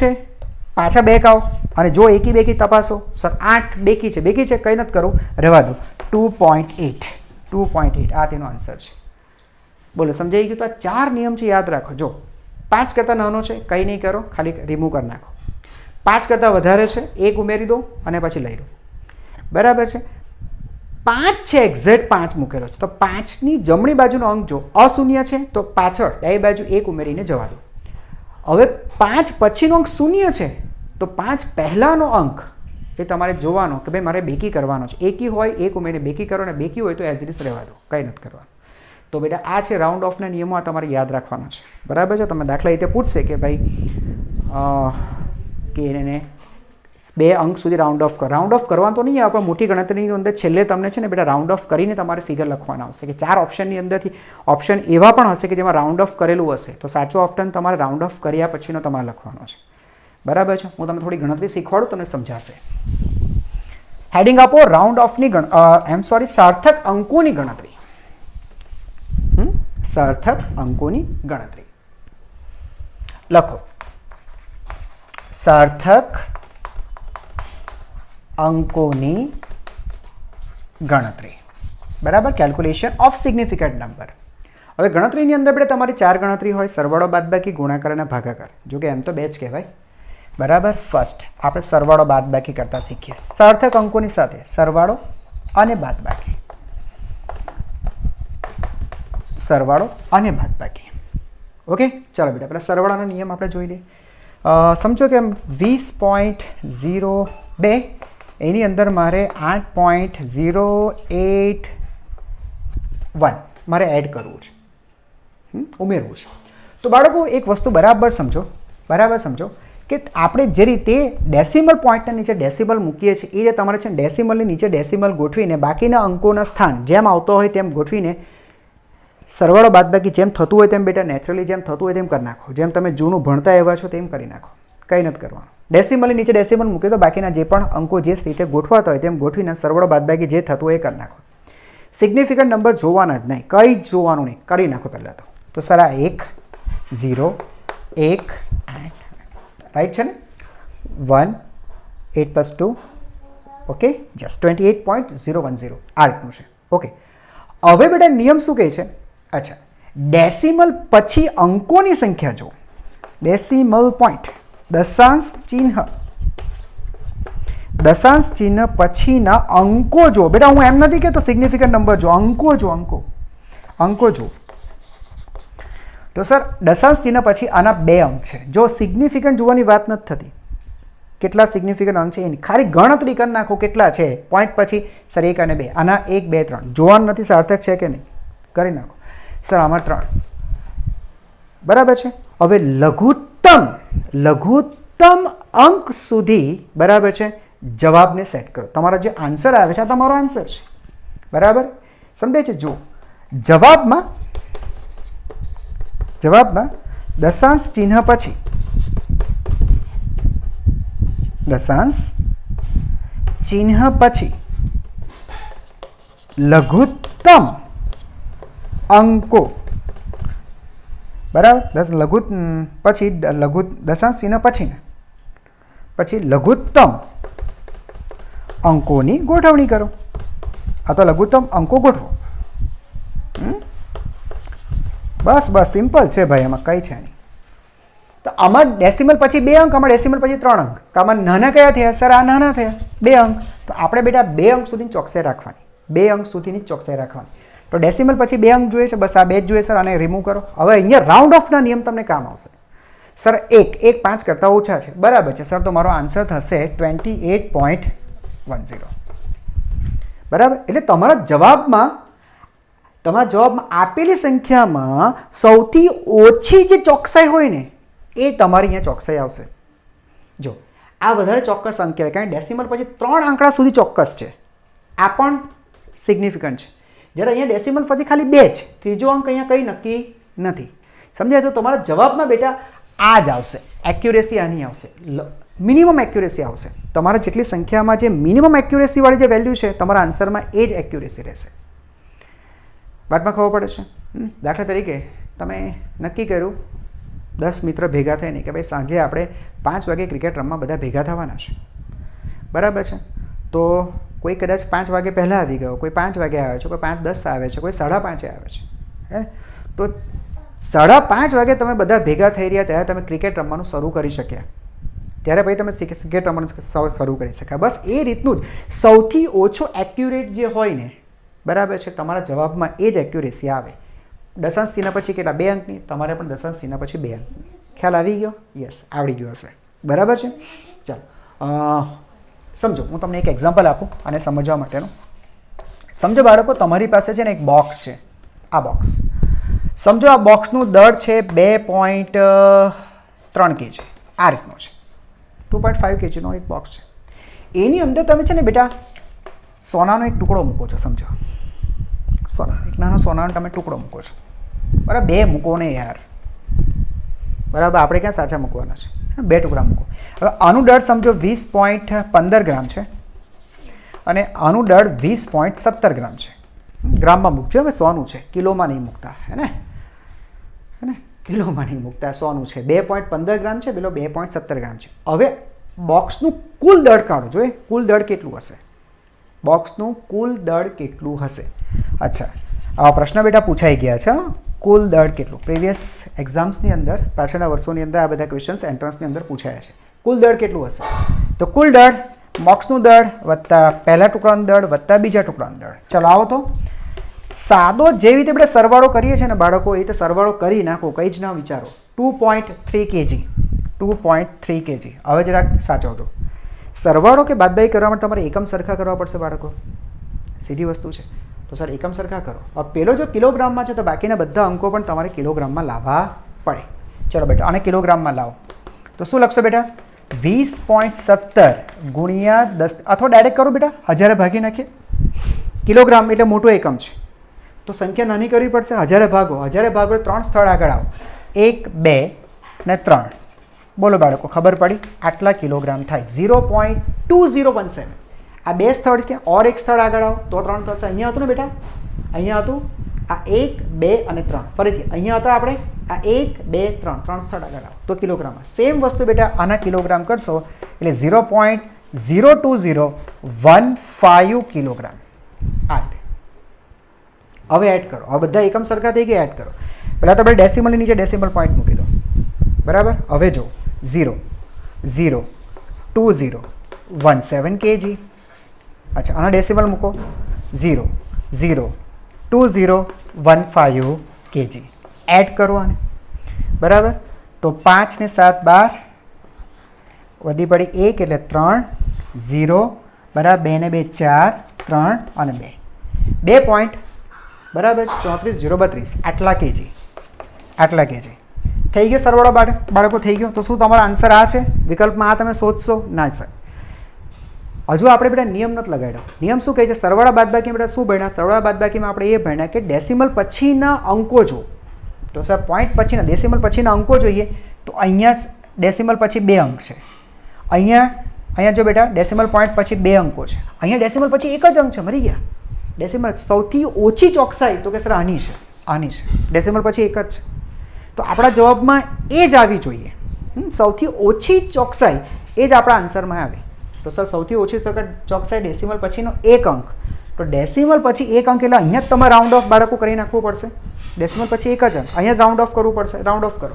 છે, પાછા બેક આવો અને જો એકી બેકી તપાસો. સર 8 બેકી છે કંઈ નથી કરવું, રહેવા દો. 2.8 આ તેનો આન્સર છે. બોલો સમજાઈ ગયું? તો આ 4 નિયમ છે, યાદ રાખો. જો 5 કરતાં નાનો છે કંઈ નહીં કરો, ખાલી રિમૂવ કરી નાખો. 5 કરતાં વધારે છે 1 ઉમેરી દો અને પછી લઈ લો. બરાબર છે? 5 છે એક્ઝેક્ટ 5 મૂકેલો છે, તો 5ની જમણી બાજુનો અંક જો અશૂન્ય છે તો પાછળ ડાબી બાજુ 1 ઉમેરીને જવા દો. હવે 5 પછીનો અંક શૂન્ય છે તો 5 પહેલાંનો અંક એ તમારે જોવાનો કે ભાઈ મારે બેકી કરવાનો છે. એકી હોય 1 ઉમેરીને બેકી કરો, અને બેકી હોય તો એઝ ઇટ ઇઝ રહેવા દો, કંઈ નથી કરવાનું. તો બેટા આ છે રાઉન્ડ ઓફના નિયમો, આ તમારે યાદ રાખવાના છે. બરાબર છે? તમે દાખલા રીતે પૂછશે કે ભાઈ કે એને 2 અંક સુધી રાઉન્ડ ઓફ કરો. રાઉન્ડ ઓફ કરવાનું તો નહીં આવે, પણ મોટી ગણતરીની અંદર છેલ્લે તમને છે ને બેટા રાઉન્ડ ઓફ કરીને તમારે ફિગર લખવાના આવશે કે 4 ઓપ્શનની અંદરથી ઓપ્શન એવા પણ હશે કે જેમાં રાઉન્ડ ઓફ કરેલું હશે, તો સાચો ઓપ્શન તમારે રાઉન્ડ ઓફ કર્યા પછીનો તમારે લખવાનો છે. બરાબર છે? હું તમને થોડી ગણતરી શીખવાડું, તમને સમજાશે. હેડિંગ આપો રાઉન્ડ ઓફની સાર્થક અંકોની ગણતરી. સાર્થક અંકોની ગણતરી લખો. સાર્થક અંકોની ગણતરી. બરાબર? Calculation of significant number. હવે ગણતરીની અંદર આપણે તમારી 4 ગણતરી હોય: સરવાળો, બાદબાકી, ગુણાકાર અને ભાગાકાર. જો કે એમ તો 2 જ કહેવાય. બરાબર? ફર્સ્ટ આપણે સરવાળો બાદબાકી કરતા શીખીએ. સાર્થક અંકોની સાથે સરવાળો અને બાદબાકી. સરવાળો અને બાદબાકી. ઓકે, ચાલો બેટા પહેલાં સરવાળાનો નિયમ આપણે જોઈ લઈએ. સમજો કે 20.02 એની અંદર મારે 8.081 મારે એડ કરવું છે, ઉમેરવું છે. તો બાળકો એક વસ્તુ બરાબર સમજો કે આપણે જે રીતે ડેસિમલ પોઈન્ટના નીચે ડેસિમલ મૂકીએ છીએ એ રીતે તમારે છે ડેસિમલની નીચે ડેસિમલ ગોઠવીને બાકીના અંકોના સ્થાન જેમ આવતો હોય તેમ ગોઠવીને સરવાળો બાદબાકી જેમ થતું હોય તેમ બેટા નેચરલી જેમ થતું હોય તેમ કરી નાખો. જેમ તમે જૂનું ભણતા એવા છો તેમ કરી નાખો, કંઈ નથી કરવાનું. ડેસિમલની નીચે ડેસિમલ મૂકી દો, બાકીના જે પણ અંકો જે રીતે ગોઠવાતા હોય તેમ ગોઠવીને સરવાળો બાદબાકી જે થતું હોય એ કરી નાખો. સિગ્નિફિકન્ટ નંબર જોવાના જ નહીં, કંઈ જ જોવાનું નહીં, કરી નાખો પહેલાં તો સર આ 1 0 1 8 રાઈટ છે ને, 1 8 + 2 ઓકે જસ્ટ 28.010 આ રીતનું છે. ઓકે, હવે બેટા નિયમ શું કહે છે? અચ્છા, ડેસિમલ પછી અંકોની સંખ્યા જો, ડેસિમલ પોઈન્ટ દશાંશ ચિહ્ન પછીના અંકો જો. બેટા હું એમ નથી કહેતો સિગ્નિફિકન્ટ નંબર જો, અંકો જો, અંકો જો. તો સર દશાંશ ચિહ્ન પછી આના 2 અંક છે. જો સિગ્નિફિકન્ટ જોવાની વાત નથી થતી, કેટલા સિગ્નિફિકન્ટ અંક છે એની ખાલી ગણતરી કરી નાખો કેટલા છે. પોઈન્ટ પછી સર 1 અને 2, આના 1 2 3 જોવાનું નથી સાર્થક છે કે નહીં, કરી નાખો. સર આમાં 3. બરાબર છે? હવે લઘુત્તમ અંક સુધી બરાબર છે જવાબને સેટ કરો. તમારો જે આન્સર આવે છે આ તમારો આન્સર છે. બરાબર સમજે છે? જો જવાબમાં દશાંશ ચિહ્ન પછી લઘુત્તમ અંકો. બરાબર? દશાંશ ચિહ્ન પછી લઘુત્તમ અંકોની ગોઠવણી કરો. આ તો લઘુત્તમ અંકો ગોઠવો. બસ સિમ્પલ છે ભાઈ, એમાં કંઈ છે નહીં. તો આમાં ડેસિમલ પછી 2 અંક, આમાં ડેસિમલ પછી 3 અંક. તો આમાં નાના કયા થયા? સર આ નાના થયા 2 અંક. તો આપણે બેટા 2 અંક સુધીની ચોકસાઈ રાખવાની, 2 અંક સુધીની ચોકસાઈ રાખવાની. તો ડેસિમલ પછી 2 અંક જોઈએ છે, બસ આ 2 જ જોઈએ સર, આને રિમૂવ કરો. હવે અહીંયા રાઉન્ડ ઓફના નિયમ તમને કામ આવશે. સર 1 5 કરતાં ઓછા છે, બરાબર છે સર, તો મારો આન્સર થશે 28.10. બરાબર? એટલે તમારા જવાબમાં આપેલી સંખ્યામાં સૌથી ઓછી જે ચોકસાઈ હોય ને એ તમારી અહીંયા ચોકસાઈ આવશે. જો આ વધારે ચોક્કસ અંક કહેવાય, કારણ કે ડેસિમલ પછી 3 આંકડા સુધી ચોક્કસ છે, આ પણ સિગ્નિફિકન્ટ છે. જ્યારે અહીંયા ડેસિમલ પછી ખાલી 2 છે, ત્રીજો અંક અહીંયા કંઈ નક્કી નથી. સમજાય? તો તમારા જવાબમાં બેટા આ જ આવશે, એક્યુરેસી આની આવશે. મિનિમમ એક્યુરેસી આવશે. તમારે જેટલી સંખ્યામાં જે મિનિમમ એક્યુરેસીવાળી જે વેલ્યુ છે તમારા આન્સરમાં એ જ એક્યુરેસી રહેશે. વાતમાં ખબર પડે છે. દાખલા તરીકે તમે નક્કી કર્યું 10 મિત્ર ભેગા થઈને કે ભાઈ સાંજે આપણે 5 વાગે ક્રિકેટ રમવા બધા ભેગા થવાના છે, બરાબર છે. તો કોઈ કદાચ 5 વાગે પહેલાં આવી ગયો, કોઈ 5 વાગે આવે છે, કોઈ 5:10 આવે છે, કોઈ 5:30 આવે છે. હે તો 5:30 વાગે તમે બધા ભેગા થઈ રહ્યા ત્યારે તમે ક્રિકેટ રમવાનું શરૂ કરી શક્યા, ત્યારે પછી તમે ક્રિકેટ રમવાનું શરૂ કરી શક્યા. બસ એ રીતનું જ સૌથી ઓછો એક્યુરેટ જે હોય ને, બરાબર છે, તમારા જવાબમાં એ જ એક્યુરેસી આવે. દશાંશ ચિહ્ન પછી કેટલા? 2 અંકની. તમારે પણ દશાંશ ચિહ્ન પછી 2 અંકની. ખ્યાલ આવી ગયો? યસ, આવડી ગયો હશે, બરાબર છે. ચાલો સમજો, હું તમને એક એક્ઝામ્પલ આપું અને સમજવા માટેનું. સમજો બાળકો, તમારી પાસે છે ને એક બોક્સ છે. આ બોક્સ સમજો, આ બોક્સનું દળ છે 2.3 kg. આ રીતનો છે. 2.5 kgનો એક બોક્સ છે. એની અંદર તમે છે ને બેટા સોનાનો એક ટુકડો મૂકો છો. સમજો, એક નાનો સોનાનો તમે ટુકડો મૂકો છો, બરાબર. 2 મૂકો ને યાર, બરાબર. આપણે ક્યાં સાચા મૂકવાના છે? 2 ટુકડા મૂકો. હવે આનું દળ સમજો 20.15 ગ્રામ છે અને આનું દળ 20.17 ગ્રામ છે. ગ્રામમાં મૂકજો, હવે સોનું છે, કિલોમાં નહીં મૂકતા, હે ને કિલોમાં નહીં મૂકતા, સોનું છે. 2.15 ગ્રામ છે, પેલો 2.17 ગ્રામ છે. હવે બોક્સનું કુલ દળ કાઢો. જોઈએ કુલ દળ કેટલું હશે, બોક્સનું કુલ દળ કેટલું હશે. અચ્છા, આવા પ્રશ્ન બેટા પૂછાઈ ગયા છે. કુલ દળ કેટલું? પ્રીવિયસ એક્ઝામ્સની અંદર, પાછળના વર્ષોની અંદર આ બધા ક્વેશ્ચન્સ એન્ટ્રન્સની અંદર પૂછાયા છે. કુલ દળ કેટલું હશે? તો કુલ દળ બોક્સનું દળ વત્તા પહેલા ટુકડાનું દળ વત્તા બીજા ટુકડાનું દળ. ચલો આવો તો સાદો જેવી રીતે આપણે સરવાળો કરીએ છીએ ને બાળકો, એ રીતે સરવાળો કરી નાખો, કંઈ જ ના વિચારો. 2.3 kg, 2.3 kg. હવે જરાક સાચવજો. સરવાળો કે બાદબાકી કરવા માટે તમારે એકમ સરખા કરવા પડશે બાળકો, સીધી વસ્તુ છે. તો સર એકમ સરખા કરો. હવે પેલો જો કિલોગ્રામમાં છે તો બાકીના બધા અંકો પણ તમારે કિલોગ્રામમાં લાવવા પડે. ચલો બેટા આને કિલોગ્રામમાં લાવો તો શું લખશો બેટા? 20.17 ગુણ્યા 10, અથવા ડાયરેક્ટ કરો બેટા, 1000 ભાગી નાખીએ. કિલોગ્રામ એટલે મોટો એકમ છે તો સંખ્યા નાની કરવી પડશે. 1000 ભાગો, 1000 ભાગો 3 સ્થળ આગળ આવો, 1, 2 ને 3. બોલો બાળકો, ખબર પડી? આટલા કિલોગ્રામ થાય. 0.2017. આ 2 સ્થળ છે, ઓર એક સ્થળ આગળ આવો તો 3 થશે. અહીંયા હતું ને બેટા, અહીંયા હતું આ 1, 2 અને 3. ફરીથી અહીંયા હતા આપણે આ 1, 2, 3, 3 સ્થળ આગળ આવો તો કિલોગ્રામમાં. સેમ વસ્તુ બેટા આના કિલોગ્રામ કરશો એટલે 0.02015 કિલોગ્રામ. આ રીતે હવે એડ કરો. હવે બધા એકમ સરખા થઈ ગયા, એડ કરો. પહેલાં તો આપણે ડેસિમલની નીચે ડેસિમલ પોઈન્ટ મૂકી દો, બરાબર. હવે જો 0.02017 kg. અચ્છા, આના ડેસિમલ મૂકો 0.02015 kg. એડ કરો આને, બરાબર. તો 5 ને 7 12, વધી પડી 1 એટલે 3, 0 બરાબર, 2 ને 2 4, 3 અને 2, 2 પોઈન્ટ બરાબર 34,032. આટલા કેજી, આટલા કેજી થઈ ગયો સરવાળો બાળકો, થઈ ગયો. તો શું તમારો આન્સર આ છે? વિકલ્પમાં આ તમે શોધશો? ના સર, હજુ આપણે બેટા નિયમ નથી લગાડ્યો. નિયમ શું કહે છે? સરવાળા બાદબાકી બેટા શું ભણ્યા? સરવાળા બાદબાકીમાં આપણે એ ભણ્યા કે ડેસિમલ પછીના અંકો જો. તો સર પોઈન્ટ પછીના ડેસિમલ પછીના અંકો જોઈએ તો અહીંયા ડેસિમલ પછી 2 અંક છે. અહીંયા જો બેટા ડેસિમલ પોઈન્ટ પછી 2 અંકો છે. અહીંયા ડેસિમલ પછી એક જ અંક છે, મરી ગયા. ડેસિમલ સૌથી ઓછી ચોકસાઈ તો કે સર આની છે, આની છે. ડેસિમલ પછી એક જ છે. તો આપણા જવાબમાં એ જ આવી જોઈએ. સૌથી ઓછી ચોકસાઈ એ જ આપણા આન્સરમાં આવે. તો સર સૌથી ઓછી ચોકસાઈ ડેસિમલ પછીનો એક અંક. તો ડેસિમલ પછી એક અંક એટલે અહીંયા જ તમારે રાઉન્ડ ઓફ બાળકો કરી નાખવું પડશે. ડેસિમલ પછી એક જ અંક, અહીંયા જ રાઉન્ડ ઓફ કરવું પડશે. રાઉન્ડ ઓફ કરો.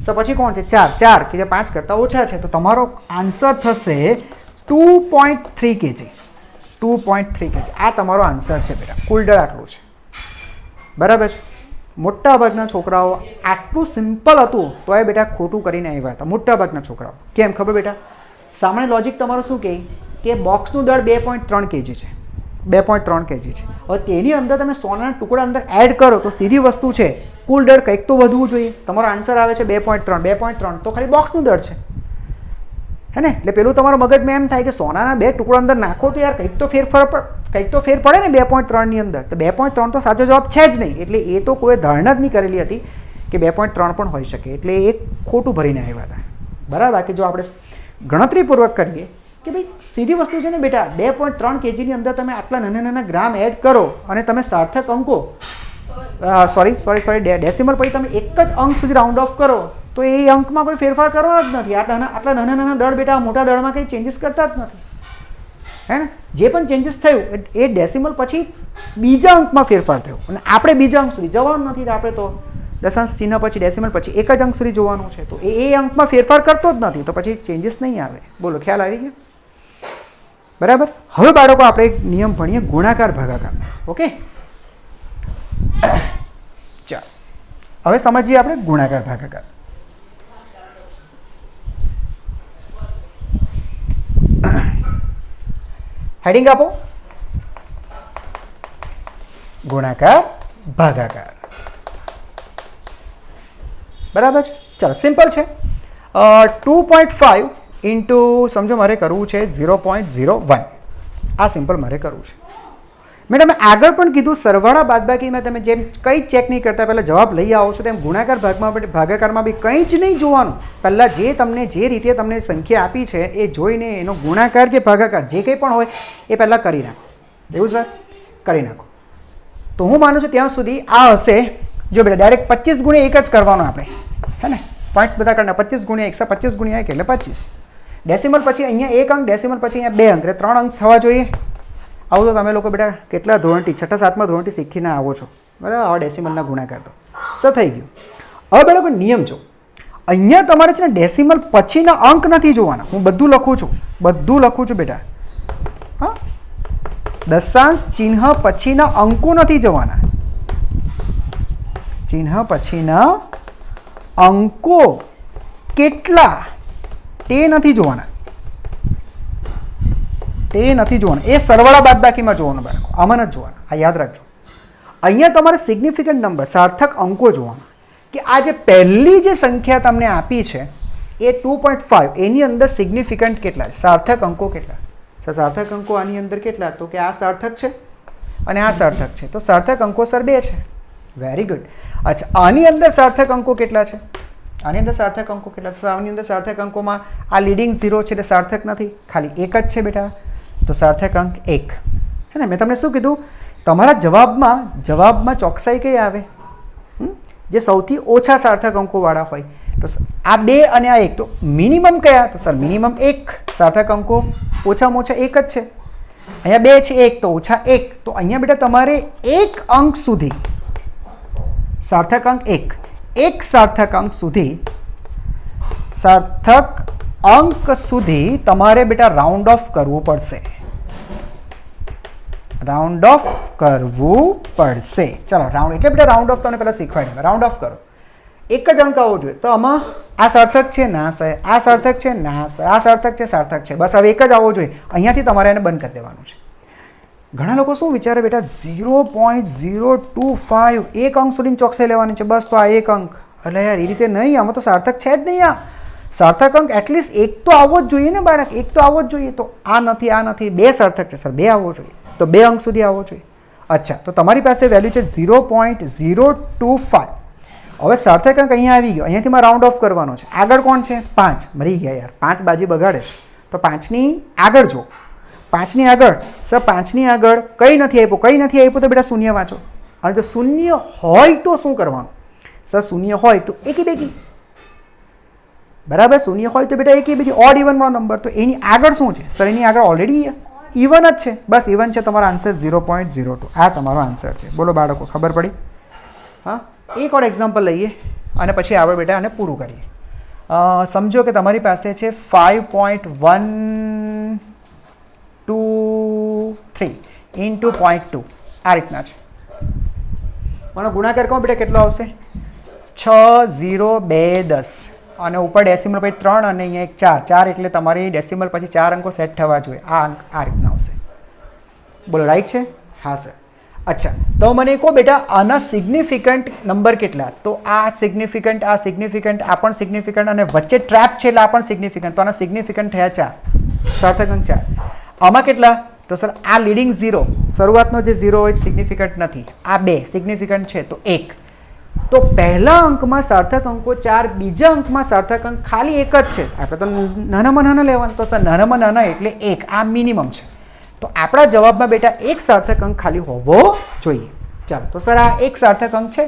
સર પછી કોણ છે? 4 કે જે 5 કરતાં ઓછા છે. તો તમારો આન્સર થશે 2.3 kg. 2.3 kg આ તમારો આન્સર છે બેટા. કુલ દળ આટલું છે, બરાબર છે. મોટાભાગના છોકરાઓ આટલું સિમ્પલ હતું તો એ બેટા ખોટું કરીને આવ્યા હતા. મોટાભાગના છોકરાઓ કેમ ખબર બેટા? સામાન્ય લોજિક તમારું શું કહે કે બોક્સનું દળ 2.3 kg છે, 2.3 kg છે. હવે તેની અંદર તમે સોનાના ટુકડા અંદર એડ કરો તો સીધી વસ્તુ છે, કુલ દળ કંઈક તો વધવું જોઈએ. તમારો આન્સર આવે છે 2.3. 2.3 તો ખાલી બોક્સનું દળ છે, હે ને? એટલે પેલું તમારું મગજમાં એમ થાય કે સોનાના 2 ટુકડા અંદર નાખો તો યાર કંઈક તો ફેર પડે ને 2.3 ની અંદર. તો 2.3 તો સાચો જવાબ છે જ નહીં. એટલે એ તો કોઈ ધારણા જ નહીં કરેલી હતી કે 2.3 પણ હોઈ શકે. એટલે એ ખોટું ભરીને આવ્યા હતા, બરાબર. બાકી જો આપણે ગણતરીપૂર્વક કરીએ કે ભાઈ સીધી વસ્તુ છે ને બેટા, 2.3 kgની અંદર તમે આટલા નાના નાના ગ્રામ એડ કરો અને તમે સાર્થક અંકો સોરી ડેસિમલ પછી તમે એક જ અંક સુધી રાઉન્ડ ઓફ કરો તો એ અંકમાં કોઈ ફેરફાર કરવાનો જ નથી. આટલા નાના નાના દળ બેટા મોટા દળમાં કંઈ ચેન્જીસ કરતા જ નથી, હે ને. જે પણ ચેન્જીસ થયું એ ડેસિમલ પછી બીજા અંકમાં ફેરફાર થયો અને આપણે બીજા અંક સુધી જવાનું નથી. આપણે તો દશાંશ ચિહ્ન પછી ડેસિમલ પછી એક જ અંક સુધી જોવાનું છે, તો એ અંકમાં ફેરફાર કરતો જ નથી, તો પછી ચેન્જીસ નહીં આવે. બોલો, ખ્યાલ આવી ગયો? બરાબર. હવે બાળકો આપણે એક નિયમ ભણીએ ગુણાકાર ભાગાકારનો. ઓકે, ચાલો હવે સમજીએ આપણે ગુણાકાર ભાગાકાર. હેડિંગ આપો, ગુણાકાર ભાગાકાર. બરાબર છે. ચાલો, સિમ્પલ છે. 2.5 ઇન્ટુ સમજો મારે કરવું છે 0.01. આ સિમ્પલ મારે કરવું છે. મેં તમને આગળ પણ કીધું સરવાળા બાદબાકીમાં તમે જેમ કંઈ ચેક નહીં કરતા પહેલાં જવાબ લઈ આવો છો તેમ ગુણાકાર ભાગાકારમાં બી કંઈ જ નહીં જોવાનું. પહેલાં જે રીતે તમને સંખ્યા આપી છે એ જોઈને એનો ગુણાકાર કે ભાગાકાર જે કંઈ પણ હોય એ પહેલાં કરી નાખો. એવું સર? કરી નાખો. તો હું માનું છું ત્યાં સુધી આ હશે. જો બેટા ડાયરેક્ટ 25 ગુણ્યા 1 જ કરવાનો આપણે, હે ને. પોઈન્ટ્સ બધા કાઢના. 25 ગુણ્યા 1 25 ગુણ્યા 1 એટલે 25. ડેસિમલ પછી અહીંયા 1 અંક, ડેસિમલ પછી અહીંયા 2 અંક, એટલે 3 અંક થવા જોઈએ. આવું તો તમે લોકો બેટા કેટલા ધોરણથી 6ઠા 7મા ધોરણથી શીખીને આવો છો, બરાબર? આવા ડેસિમલના ગુણાકાર તો સર થઈ ગયું. હવે બરાબર નિયમ જો, અહીંયા તમારે છે ને ડેસિમલ પછીના અંક નથી જોવાના. હું બધું લખું છું બેટા, હા. દશાંશ ચિહ્ન પછીના અંકો નથી જોવાના. ચિહ્ન પછીના અંકો કેટલા તે નથી જોવાના. એ સરવાળા બાદબાકીમાં જોવાનું બાળકો, આમાં નથી જોવાના. આ યાદ રાખજો. અહીંયા તમારે સિગ્નિફિકન્ટ નંબર સાર્થક અંકો જોવાના કે આ જે પહેલી જે સંખ્યા તમને આપી છે એ 2.5 એની અંદર સિગ્નિફિકન્ટ કેટલા છે, સાર્થક અંકો કેટલા. સાર્થક અંકો આની અંદર કેટલા? તો કે આ સાર્થક છે અને આ સાર્થક છે, તો સાર્થક અંકો સર 2 છે. Very good. અચ્છા, આની અંદર સાર્થક અંકો કેટલા છે? આની અંદર સાર્થક અંકો કેટલા છે? આની અંદર સાર્થક અંકોમાં આ લીડિંગ 0 છે એટલે સાર્થક નથી, ખાલી 1 જ છે બેટા, તો સાર્થક અંક 1. હે ને. મેં તમને શું કીધું? તમારા જવાબમાં ચોકસાઈ કઈ આવે? જે સૌથી ઓછા સાર્થક અંકોવાળા હોય. તો આ 2 અને આ 1, તો મિનિમમ કયા? તો સર મિનિમમ 1. સાર્થક અંકો ઓછામાં ઓછા 1 જ છે. અહીંયા 2 છે, 1 તો ઓછા 1. તો અહીંયા બેટા તમારે 1 અંક સુધી સાર્થક અંક 1 સાર્થક અંક સુધી તમારે બેટા રાઉન્ડ ઓફ કરવું પડશે. ચાલો, રાઉન્ડ એટલે બેટા રાઉન્ડ ઓફ તમને પહેલાં શીખવાડી. રાઉન્ડ ઓફ કરો. એક જ અંક આવવો જોઈએ. તો આમાં આ સાર્થક છે, ના સાહેબ. આ સાર્થક છે, ના સાહેબ. આ સાર્થક છે, સાર્થક છે. બસ હવે એક જ આવવો જોઈએ. અહીંયાથી તમારે એને બંધ કરી દેવાનું છે. ઘણા લોકો શું વિચારે બેટા 0.025 એક અંક સુધીની ચોકસાઈ લેવાની છે, બસ. તો આ એક અંક, એટલે યાર એ રીતે નહીં. આમાં તો સાર્થક છે જ નહીં. આ સાર્થક અંક એટલીસ્ટ એક તો આવવો જ જોઈએ ને બાળક, એક તો આવવો જ જોઈએ. તો આ નથી, આ નથી. 2 સાર્થક છે સર, 2 આવવો જોઈએ. તો 2 અંક સુધી આવવો જોઈએ. અચ્છા, તો તમારી પાસે વેલ્યુ છે 0.025. હવે સાર્થક અંક અહીંયા આવી ગયો. અહીંયાથી મારે રાઉન્ડ ઓફ કરવાનો છે. આગળ કોણ છે? 5. મરી ગયા યાર, 5 બાજી બગાડે છે. તો 5ની આગળ જો. 5ની આગળ સર, 5ની આગળ કંઈ નથી આપ્યું, તો બેટા શૂન્ય વાંચો. અને જો શૂન્ય હોય તો શું કરવાનું? સર શૂન્ય હોય તો એકી બેકી, બરાબર. શૂન્ય હોય તો બેટા એકી બેકી, ઓડ ઇવનવાળો નંબર. તો એની આગળ શું છે? સર એની આગળ ઓલરેડી ઇવન જ છે. બસ ઇવન છે. તમારો આન્સર 0.02. આ તમારો આન્સર છે. બોલો બાળકો, ખબર પડી? હા. એક ઓર એક્ઝામ્પલ લઈએ અને પછી આપણે બેટા આને પૂરું કરીએ. સમજો કે તમારી પાસે છે 5.123 ઇન્ટુ 0.2. આ રીતના છે. મને ગુણાકાર કહો બેટા કેટલો આવશે? 6, 0, 2, 10 અને ઉપર ડેસિમલ પછી 3 અને અહીંયા એક 4 એટલે તમારી ડેસિમલ પછી 4 અંકો સેટ થવા જોઈએ. આ અંક આ રીતના આવશે. બોલો, રાઈટ છે? હા સર. અચ્છા, તો મને કહો બેટા આના સિગ્નિફિકન્ટ નંબર કેટલા? તો આ સિગ્નિફિકન્ટ, આ સિગ્નિફિકન્ટ, આ પણ સિગ્નિફિકન્ટ અને વચ્ચે ટ્રેપ છે એટલે આ પણ સિગ્નિફિકન્ટ. તો આના સિગ્નિફિકન્ટ થયા 4, સાર્થક અંક 4. આમાં કેટલા? તો સર આ લીડિંગ 0, શરૂઆતનો જે 0 હોય સિગ્નિફિકન્ટ નથી. આ 2 સિગ્નિફિકન્ટ છે તો 1. તો પહેલા અંકમાં સાર્થક અંકો 4, બીજા અંકમાં સાર્થક અંક ખાલી એક જ છે. આપણે તો નાનામાં નાના લેવાનું, તો સર નાનામાં નાના એટલે 1, આ મિનિમમ છે. તો આપણા જવાબમાં બેટા એક સાર્થક અંક ખાલી હોવો જોઈએ. ચાલો, તો સર આ એક સાર્થક અંક છે,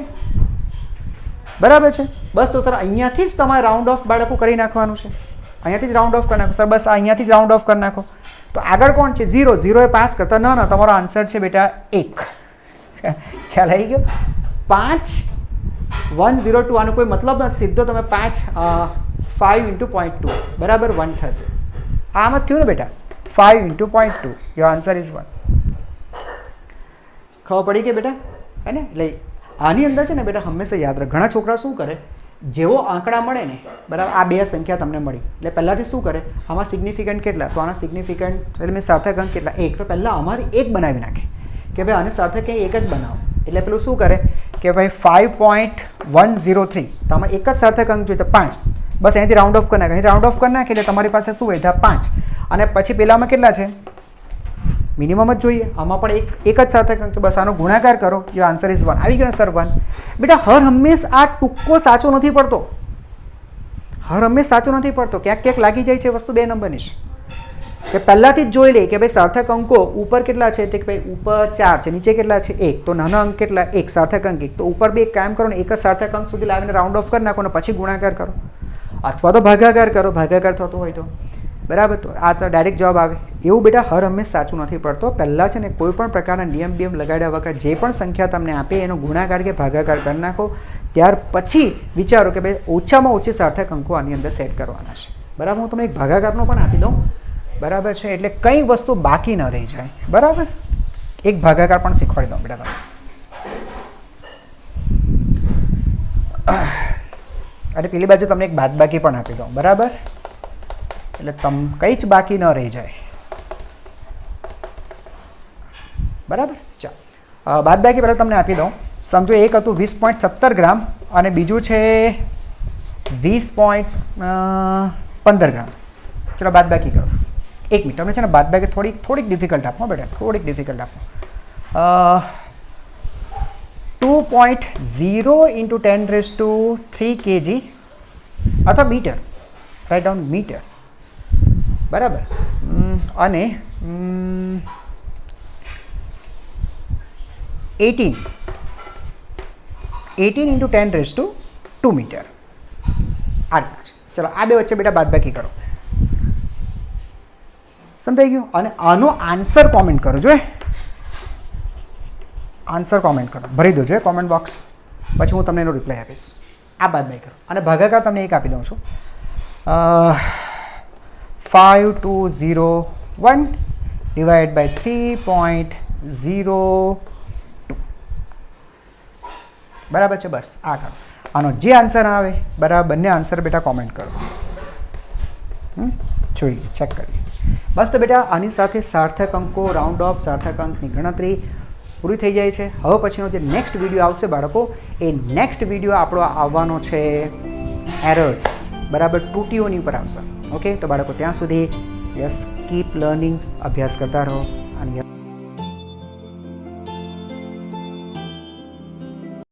બરાબર છે. બસ, તો સર અહીંયાથી જ તમારે રાઉન્ડ ઓફ બાળકો કરી નાખવાનું છે. અહીંયાથી જ રાઉન્ડ ઓફ કરી નાખો સર, બસ અહીંયાથી જ રાઉન્ડ ઓફ કરી નાખો. તો આગળ કોણ છે? 0. 0 એ 5 કરતાં ના, તમારો આન્સર છે બેટા 1. ખ્યાલ આવી ગયો? 5 102, આનો કોઈ મતલબ નથી, સીધો તમે 5 × 0.2 બરાબર 1 થશે. આમ જ થયું ને બેટા, 5 × 0.2, યોર આન્સર ઇઝ 1. ખબર પડી કે બેટા? હે ને? એટલે આની અંદર છે ને બેટા હંમેશા યાદ રાખ, ઘણા છોકરા શું કરે, જેવો આંકડા મળે ને બરાબર, આ બે સંખ્યા તમને મળી એટલે પહેલાંથી શું કરે, આમાં સિગ્નિફિકન્ટ કેટલા, તો આના સિગ્નિફિકન્ટ એટલે મેં સાર્થક અંક કેટલા 1, તો પહેલાં અમારી 1 બનાવી નાખે કે ભાઈ આને સાર્થક કંઈ 1 જ બનાવો. એટલે પેલું શું કરે કે ભાઈ 5.103, તો આમાં એક જ સાર્થક અંક જોઈએ તો 5, બસ અહીંથી રાઉન્ડ ઓફ કરી નાખે. અહીં રાઉન્ડ ઓફ કરી નાખે એટલે તમારી પાસે શું વધ્યા 5, અને પછી પેલામાં કેટલા છે? મિનિમમ જ જોઈએ. આમાં પણ એક જ સાર્થક અંક છે, બસ આનો ગુણાકાર કરો, યોર આન્સર ઇઝ 1. આવી ગયો ને સર 1. બેટા હર હંમેશ આ ટૂંકો સાચો નથી પડતો, હર હંમેશ સાચો નથી પડતો, ક્યાંક ક્યાંક લાગી જાય છે વસ્તુ 2 નંબરની છે. કે પહેલાંથી જ જોઈ લે કે ભાઈ સાર્થક અંકો ઉપર કેટલા છે, તે ભાઈ ઉપર 4 છે, નીચે કેટલા છે 1, તો નાના અંક કેટલા 1, સાર્થક અંક 1, તો ઉપર 2 કાયમ કરો ને એક જ સાર્થક અંક સુધી લાવીને રાઉન્ડ ઓફ કરી નાખો ને પછી ગુણાકાર કરો, અથવા તો ભાગાકાર કરો, ભાગાકાર થતો હોય તો બરાબર. તો આ તો ડાયરેક્ટ જવાબ આવે. એવું બેટા હર હંમેશ સાચું નથી પડતો. પહેલાં છે ને કોઈ પણ પ્રકારના નિયમ લગાડ્યા વગર જે પણ સંખ્યા તમને આપે એનો ગુણાકાર કે ભાગાકાર કરી નાખો, ત્યાર પછી વિચારો કે ભાઈ ઓછામાં ઓછી સાર્થક અંકો આની અંદર સેટ કરવાના છે. બરાબર, હું તમને એક ભાગાકારનો પણ આપી દઉં, બરાબર છે, એટલે કંઈ વસ્તુ બાકી ન રહી જાય. બરાબર, એક ભાગાકાર પણ શીખવાડી દઉં બેટા તમને. અને પેલી બાજુ તમને એક બાદબાકી પણ આપી દઉં, બરાબર, એટલે કંઈ જ બાકી ન રહી જાય. બરાબર, ચાલો બાદબાકી પહેલાં તમને આપી દઉં. સમજો એક હતું 20.17 ગ્રામ અને બીજું છે 20.15 ગ્રામ. ચલો બાદબાકી કરો. 1 મિનિટ, તમને છે ને બાદબાકી થોડીક ડિફિકલ્ટ આપો બેટા, થોડીક ડિફિકલ્ટ આપો. 2.0 × 10³ kg અથવા મીટર, રાઇટ ડાઉન મીટર, બરાબર, અને 18 × 10² મીટર આ રીતના છે. ચલો આ બે વચ્ચે બેટા બાદબાકી કરો. સમજાઈ ગયું? અને આનો આન્સર કોમેન્ટ કરો, જોઈએ આન્સર કોમેન્ટ કરો, ભરી દો જોઈએ કોમેન્ટ બોક્સ, પછી હું તમને એનો રિપ્લાય આપીશ. આ બાદબાકી કરો અને ભાગાકાર તમને એક આપી દઉં છું. 5201 / 3.02, બરાબર છે. બસ આ કરો. આનો જે આન્સર આવે બરાબર, બંને આન્સર બેટા કોમેન્ટ કરો, જોઈએ ચેક કરીએ. બસ તો બેટા આની સાથે સાર્થક અંકો, રાઉન્ડ ઓફ, સાર્થક અંકની ગણતરી પૂરી થઈ જાય છે. હવે પછીનો જે નેક્સ્ટ વિડીયો આવશે બાળકો, એ નેક્સ્ટ વિડીયો આપણો આવવાનો છે એરર્સ, બરાબર, ત્રુટીઓની ઉપર આવશે. ઓકે, તો બાળકો ત્યાં સુધી યસ કીપ લર્નિંગ, અભ્યાસ કરતા રહો અને